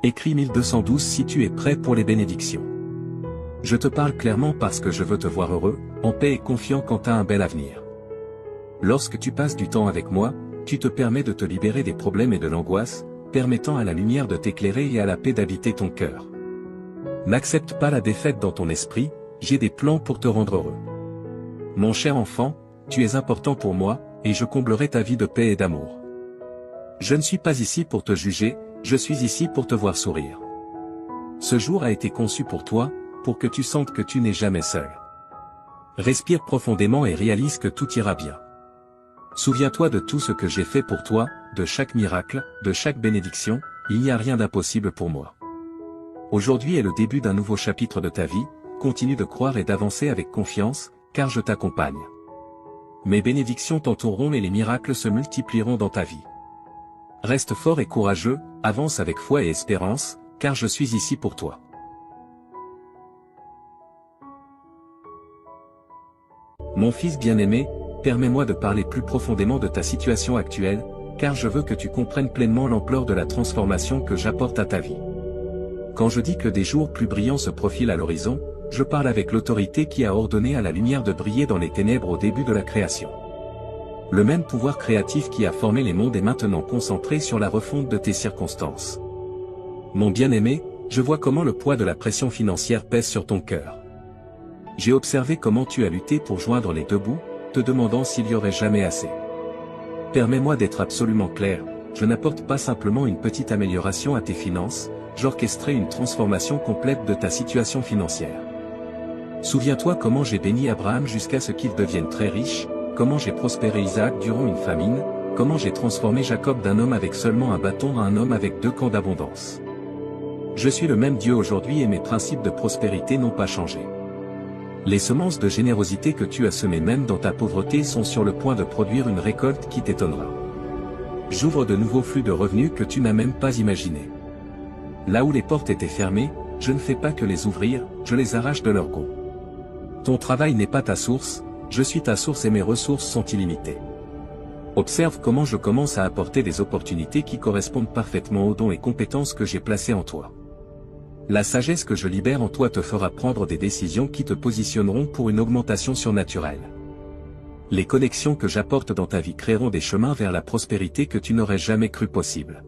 Écris 1212 si tu es prêt pour les bénédictions. Je te parle clairement parce que je veux te voir heureux, en paix et confiant quant à un bel avenir. Lorsque tu passes du temps avec moi, tu te permets de te libérer des problèmes et de l'angoisse, permettant à la lumière de t'éclairer et à la paix d'habiter ton cœur. N'accepte pas la défaite dans ton esprit, j'ai des plans pour te rendre heureux. Mon cher enfant, tu es important pour moi, et je comblerai ta vie de paix et d'amour. Je ne suis pas ici pour te juger, je suis ici pour te voir sourire. Ce jour a été conçu pour toi, pour que tu sentes que tu n'es jamais seul. Respire profondément et réalise que tout ira bien. Souviens-toi de tout ce que j'ai fait pour toi, de chaque miracle, de chaque bénédiction, il n'y a rien d'impossible pour moi. Aujourd'hui est le début d'un nouveau chapitre de ta vie, continue de croire et d'avancer avec confiance, car je t'accompagne. Mes bénédictions t'entoureront et les miracles se multiplieront dans ta vie. Reste fort et courageux, avance avec foi et espérance, car je suis ici pour toi. Mon fils bien-aimé, permets-moi de parler plus profondément de ta situation actuelle, car je veux que tu comprennes pleinement l'ampleur de la transformation que j'apporte à ta vie. Quand je dis que des jours plus brillants se profilent à l'horizon, je parle avec l'autorité qui a ordonné à la lumière de briller dans les ténèbres au début de la création. Le même pouvoir créatif qui a formé les mondes est maintenant concentré sur la refonte de tes circonstances. Mon bien-aimé, je vois comment le poids de la pression financière pèse sur ton cœur. J'ai observé comment tu as lutté pour joindre les deux bouts, te demandant s'il y aurait jamais assez. Permets-moi d'être absolument clair, je n'apporte pas simplement une petite amélioration à tes finances, j'orchestrerai une transformation complète de ta situation financière. Souviens-toi comment j'ai béni Abraham jusqu'à ce qu'il devienne très riche, comment j'ai prospéré Isaac durant une famine, comment j'ai transformé Jacob d'un homme avec seulement un bâton à un homme avec 2 camps d'abondance. Je suis le même Dieu aujourd'hui et mes principes de prospérité n'ont pas changé. Les semences de générosité que tu as semées même dans ta pauvreté sont sur le point de produire une récolte qui t'étonnera. J'ouvre de nouveaux flux de revenus que tu n'as même pas imaginés. Là où les portes étaient fermées, je ne fais pas que les ouvrir, je les arrache de leur gonds. Ton travail n'est pas ta source, je suis ta source et mes ressources sont illimitées. Observe comment je commence à apporter des opportunités qui correspondent parfaitement aux dons et compétences que j'ai placés en toi. La sagesse que je libère en toi te fera prendre des décisions qui te positionneront pour une augmentation surnaturelle. Les connexions que j'apporte dans ta vie créeront des chemins vers la prospérité que tu n'aurais jamais cru possible.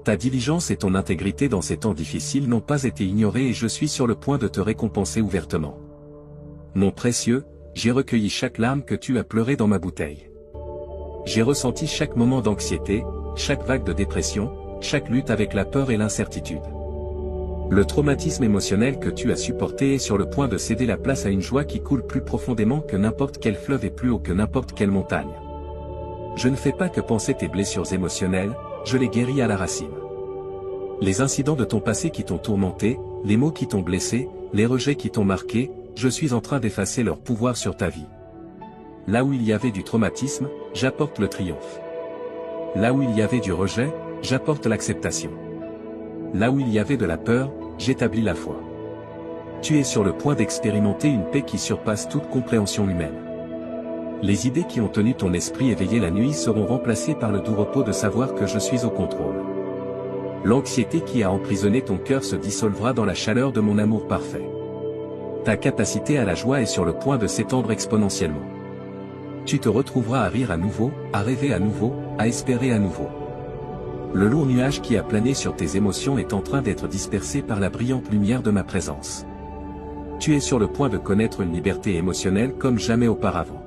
Ta diligence et ton intégrité dans ces temps difficiles n'ont pas été ignorées et je suis sur le point de te récompenser ouvertement. Mon précieux, j'ai recueilli chaque larme que tu as pleurée dans ma bouteille. J'ai ressenti chaque moment d'anxiété, chaque vague de dépression, chaque lutte avec la peur et l'incertitude. Le traumatisme émotionnel que tu as supporté est sur le point de céder la place à une joie qui coule plus profondément que n'importe quel fleuve et plus haut que n'importe quelle montagne. Je ne fais pas que penser tes blessures émotionnelles, je les guéris à la racine. Les incidents de ton passé qui t'ont tourmenté, les mots qui t'ont blessé, les rejets qui t'ont marqué, je suis en train d'effacer leur pouvoir sur ta vie. Là où il y avait du traumatisme, j'apporte le triomphe. Là où il y avait du rejet, j'apporte l'acceptation. Là où il y avait de la peur, j'établis la foi. Tu es sur le point d'expérimenter une paix qui surpasse toute compréhension humaine. Les idées qui ont tenu ton esprit éveillé la nuit seront remplacées par le doux repos de savoir que je suis au contrôle. L'anxiété qui a emprisonné ton cœur se dissolvera dans la chaleur de mon amour parfait. Ta capacité à la joie est sur le point de s'étendre exponentiellement. Tu te retrouveras à rire à nouveau, à rêver à nouveau, à espérer à nouveau. Le lourd nuage qui a plané sur tes émotions est en train d'être dispersé par la brillante lumière de ma présence. Tu es sur le point de connaître une liberté émotionnelle comme jamais auparavant.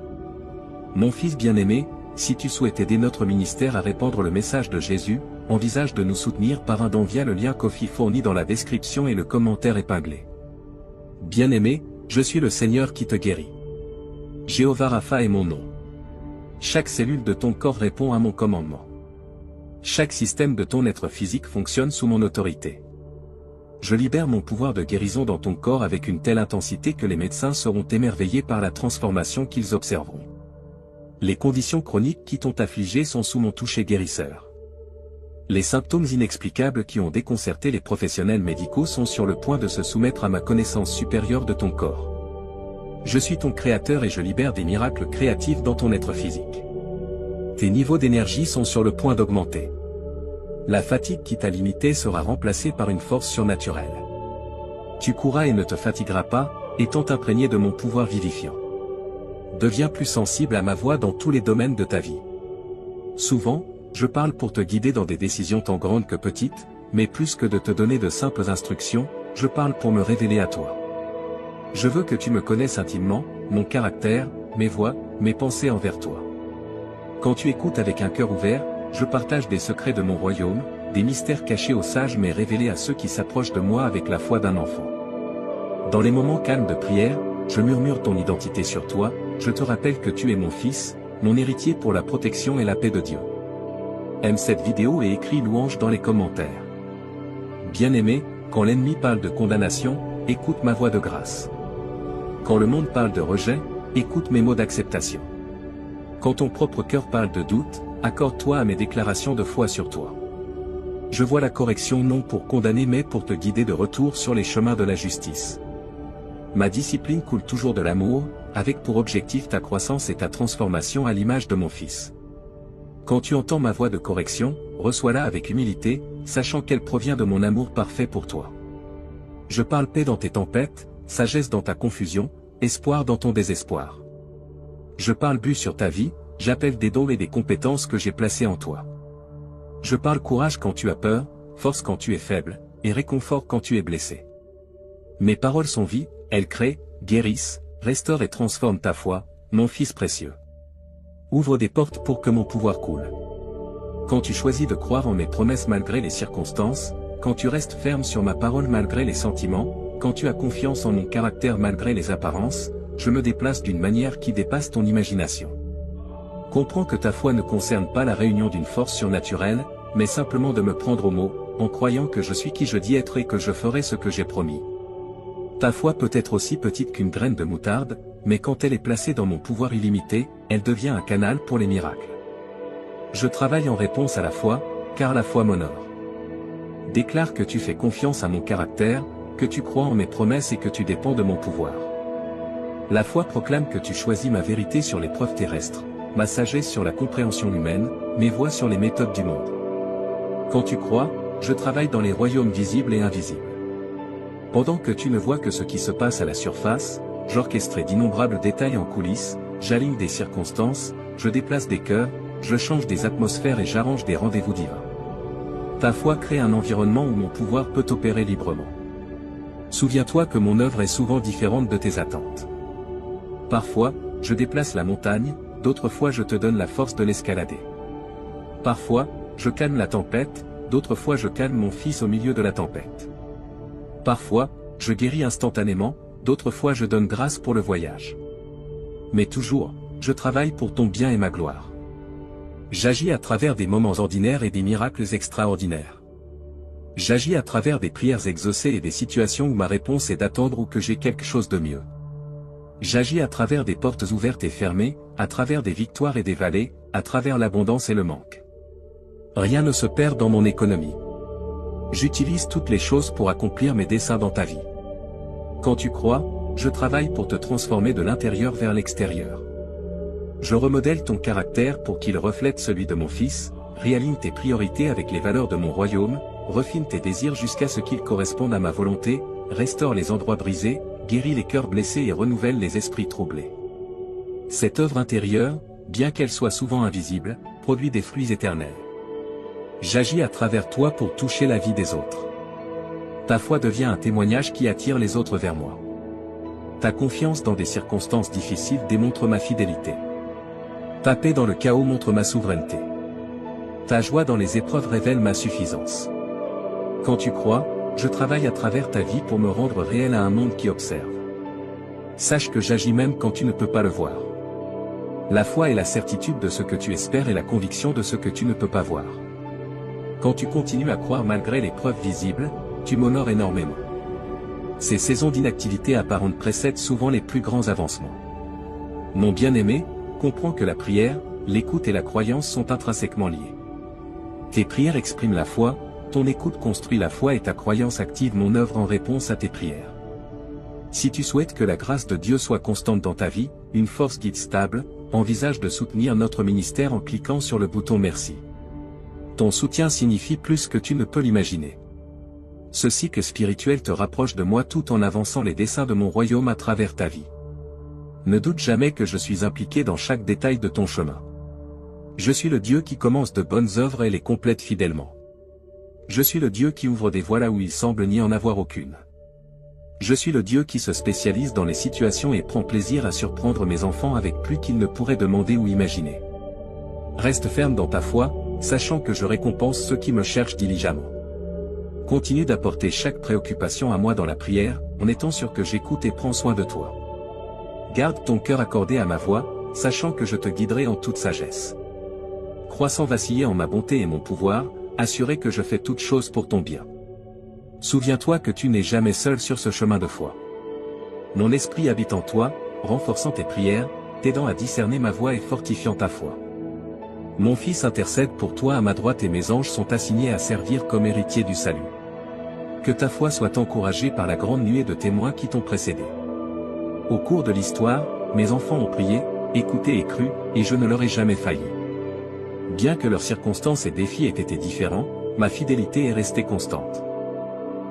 Mon fils bien-aimé, si tu souhaites aider notre ministère à répandre le message de Jésus, envisage de nous soutenir par un don via le lien Ko-fi fourni dans la description et le commentaire épinglé. Bien-aimé, je suis le Seigneur qui te guérit. Jéhovah Rapha est mon nom. Chaque cellule de ton corps répond à mon commandement. Chaque système de ton être physique fonctionne sous mon autorité. Je libère mon pouvoir de guérison dans ton corps avec une telle intensité que les médecins seront émerveillés par la transformation qu'ils observeront. Les conditions chroniques qui t'ont affligé sont sous mon toucher guérisseur. Les symptômes inexplicables qui ont déconcerté les professionnels médicaux sont sur le point de se soumettre à ma connaissance supérieure de ton corps. Je suis ton créateur et je libère des miracles créatifs dans ton être physique. Tes niveaux d'énergie sont sur le point d'augmenter. La fatigue qui t'a limité sera remplacée par une force surnaturelle. Tu courras et ne te fatigueras pas, étant imprégné de mon pouvoir vivifiant. Deviens plus sensible à ma voix dans tous les domaines de ta vie. Souvent, je parle pour te guider dans des décisions tant grandes que petites, mais plus que de te donner de simples instructions, je parle pour me révéler à toi. Je veux que tu me connaisses intimement, mon caractère, mes voies, mes pensées envers toi. Quand tu écoutes avec un cœur ouvert, je partage des secrets de mon royaume, des mystères cachés aux sages mais révélés à ceux qui s'approchent de moi avec la foi d'un enfant. Dans les moments calmes de prière, je murmure ton identité sur toi, je te rappelle que tu es mon fils, mon héritier pour la protection et la paix de Dieu. Aime cette vidéo et écris louange dans les commentaires. Bien-aimé, quand l'ennemi parle de condamnation, écoute ma voix de grâce. Quand le monde parle de rejet, écoute mes mots d'acceptation. Quand ton propre cœur parle de doute, accorde-toi à mes déclarations de foi sur toi. Je vois la correction non pour condamner mais pour te guider de retour sur les chemins de la justice. Ma discipline coule toujours de l'amour, avec pour objectif ta croissance et ta transformation à l'image de mon Fils. Quand tu entends ma voix de correction, reçois-la avec humilité, sachant qu'elle provient de mon amour parfait pour toi. Je parle paix dans tes tempêtes, sagesse dans ta confusion, espoir dans ton désespoir. Je parle but sur ta vie, j'appelle des dons et des compétences que j'ai placées en toi. Je parle courage quand tu as peur, force quand tu es faible, et réconfort quand tu es blessé. Mes paroles sont vie, elles créent, guérissent, restaurent et transforment ta foi, mon Fils précieux. Ouvre des portes pour que mon pouvoir coule. Quand tu choisis de croire en mes promesses malgré les circonstances, quand tu restes ferme sur ma parole malgré les sentiments, quand tu as confiance en mon caractère malgré les apparences, je me déplace d'une manière qui dépasse ton imagination. Comprends que ta foi ne concerne pas la réunion d'une force surnaturelle, mais simplement de me prendre au mot, en croyant que je suis qui je dis être et que je ferai ce que j'ai promis. Ta foi peut être aussi petite qu'une graine de moutarde, mais quand elle est placée dans mon pouvoir illimité, elle devient un canal pour les miracles. Je travaille en réponse à la foi, car la foi m'honore. Déclare que tu fais confiance à mon caractère, que tu crois en mes promesses et que tu dépends de mon pouvoir. La foi proclame que tu choisis ma vérité sur les preuves terrestres, ma sagesse sur la compréhension humaine, mes voies sur les méthodes du monde. Quand tu crois, je travaille dans les royaumes visibles et invisibles. Pendant que tu ne vois que ce qui se passe à la surface, j'orchestre d'innombrables détails en coulisses, j'aligne des circonstances, je déplace des cœurs, je change des atmosphères et j'arrange des rendez-vous divins. Ta foi crée un environnement où mon pouvoir peut opérer librement. Souviens-toi que mon œuvre est souvent différente de tes attentes. Parfois, je déplace la montagne, d'autres fois je te donne la force de l'escalader. Parfois, je calme la tempête, d'autres fois je calme mon Fils au milieu de la tempête. Parfois, je guéris instantanément, d'autres fois je donne grâce pour le voyage. Mais toujours, je travaille pour ton bien et ma gloire. J'agis à travers des moments ordinaires et des miracles extraordinaires. J'agis à travers des prières exaucées et des situations où ma réponse est d'attendre ou que j'ai quelque chose de mieux. J'agis à travers des portes ouvertes et fermées, à travers des victoires et des vallées, à travers l'abondance et le manque. Rien ne se perd dans mon économie. J'utilise toutes les choses pour accomplir mes desseins dans ta vie. Quand tu crois, je travaille pour te transformer de l'intérieur vers l'extérieur. Je remodèle ton caractère pour qu'il reflète celui de mon Fils, réaligne tes priorités avec les valeurs de mon royaume, refine tes désirs jusqu'à ce qu'ils correspondent à ma volonté, restaure les endroits brisés, guérit les cœurs blessés et renouvelle les esprits troublés. Cette œuvre intérieure, bien qu'elle soit souvent invisible, produit des fruits éternels. J'agis à travers toi pour toucher la vie des autres. Ta foi devient un témoignage qui attire les autres vers moi. Ta confiance dans des circonstances difficiles démontre ma fidélité. Ta paix dans le chaos montre ma souveraineté. Ta joie dans les épreuves révèle ma suffisance. Quand tu crois, je travaille à travers ta vie pour me rendre réel à un monde qui observe. Sache que j'agis même quand tu ne peux pas le voir. La foi est la certitude de ce que tu espères et la conviction de ce que tu ne peux pas voir. Quand tu continues à croire malgré les preuves visibles, tu m'honores énormément. Ces saisons d'inactivité apparente précèdent souvent les plus grands avancements. Mon bien-aimé, comprends que la prière, l'écoute et la croyance sont intrinsèquement liées. Tes prières expriment la foi, ton écoute construit la foi et ta croyance active mon œuvre en réponse à tes prières. Si tu souhaites que la grâce de Dieu soit constante dans ta vie, une force guide stable, envisage de soutenir notre ministère en cliquant sur le bouton merci. Ton soutien signifie plus que tu ne peux l'imaginer. Ce cycle spirituel te rapproche de moi tout en avançant les desseins de mon royaume à travers ta vie. Ne doute jamais que je suis impliqué dans chaque détail de ton chemin. Je suis le Dieu qui commence de bonnes œuvres et les complète fidèlement. Je suis le Dieu qui ouvre des voies là où il semble n'y en avoir aucune. Je suis le Dieu qui se spécialise dans les situations et prend plaisir à surprendre mes enfants avec plus qu'ils ne pourraient demander ou imaginer. Reste ferme dans ta foi, sachant que je récompense ceux qui me cherchent diligemment. Continue d'apporter chaque préoccupation à moi dans la prière, en étant sûr que j'écoute et prends soin de toi. Garde ton cœur accordé à ma voix, sachant que je te guiderai en toute sagesse. Crois sans vaciller en ma bonté et mon pouvoir, assuré que je fais toutes choses pour ton bien. Souviens-toi que tu n'es jamais seul sur ce chemin de foi. Mon esprit habite en toi, renforçant tes prières, t'aidant à discerner ma voix et fortifiant ta foi. Mon Fils intercède pour toi à ma droite et mes anges sont assignés à servir comme héritiers du salut. Que ta foi soit encouragée par la grande nuée de témoins qui t'ont précédé. Au cours de l'histoire, mes enfants ont prié, écouté et cru, et je ne leur ai jamais failli. Bien que leurs circonstances et défis aient été différents, ma fidélité est restée constante.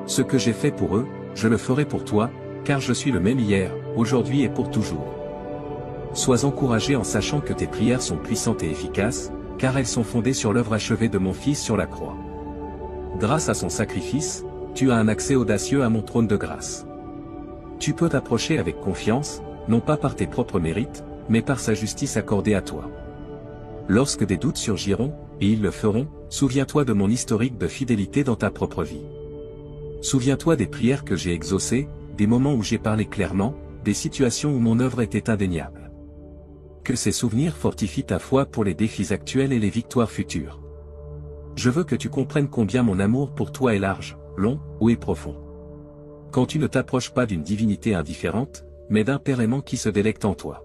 Ce que j'ai fait pour eux, je le ferai pour toi, car je suis le même hier, aujourd'hui et pour toujours. Sois encouragé en sachant que tes prières sont puissantes et efficaces, car elles sont fondées sur l'œuvre achevée de mon Fils sur la croix. Grâce à son sacrifice, tu as un accès audacieux à mon trône de grâce. Tu peux t'approcher avec confiance, non pas par tes propres mérites, mais par sa justice accordée à toi. Lorsque des doutes surgiront, et ils le feront, souviens-toi de mon historique de fidélité dans ta propre vie. Souviens-toi des prières que j'ai exaucées, des moments où j'ai parlé clairement, des situations où mon œuvre était indéniable. Que ces souvenirs fortifient ta foi pour les défis actuels et les victoires futures. Je veux que tu comprennes combien mon amour pour toi est large, long, haut et profond. Quand tu ne t'approches pas d'une divinité indifférente, mais d'un Père aimant qui se délecte en toi.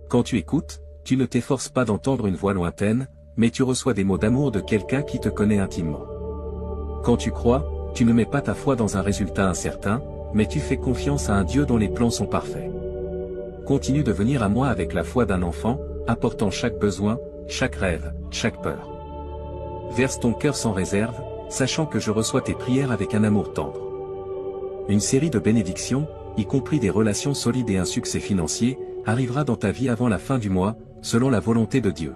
Quand tu écoutes, tu ne t'efforces pas d'entendre une voix lointaine, mais tu reçois des mots d'amour de quelqu'un qui te connaît intimement. Quand tu crois, tu ne mets pas ta foi dans un résultat incertain, mais tu fais confiance à un Dieu dont les plans sont parfaits. Continue de venir à moi avec la foi d'un enfant, apportant chaque besoin, chaque rêve, chaque peur. Verse ton cœur sans réserve, sachant que je reçois tes prières avec un amour tendre. Une série de bénédictions, y compris des relations solides et un succès financier, arrivera dans ta vie avant la fin du mois, selon la volonté de Dieu.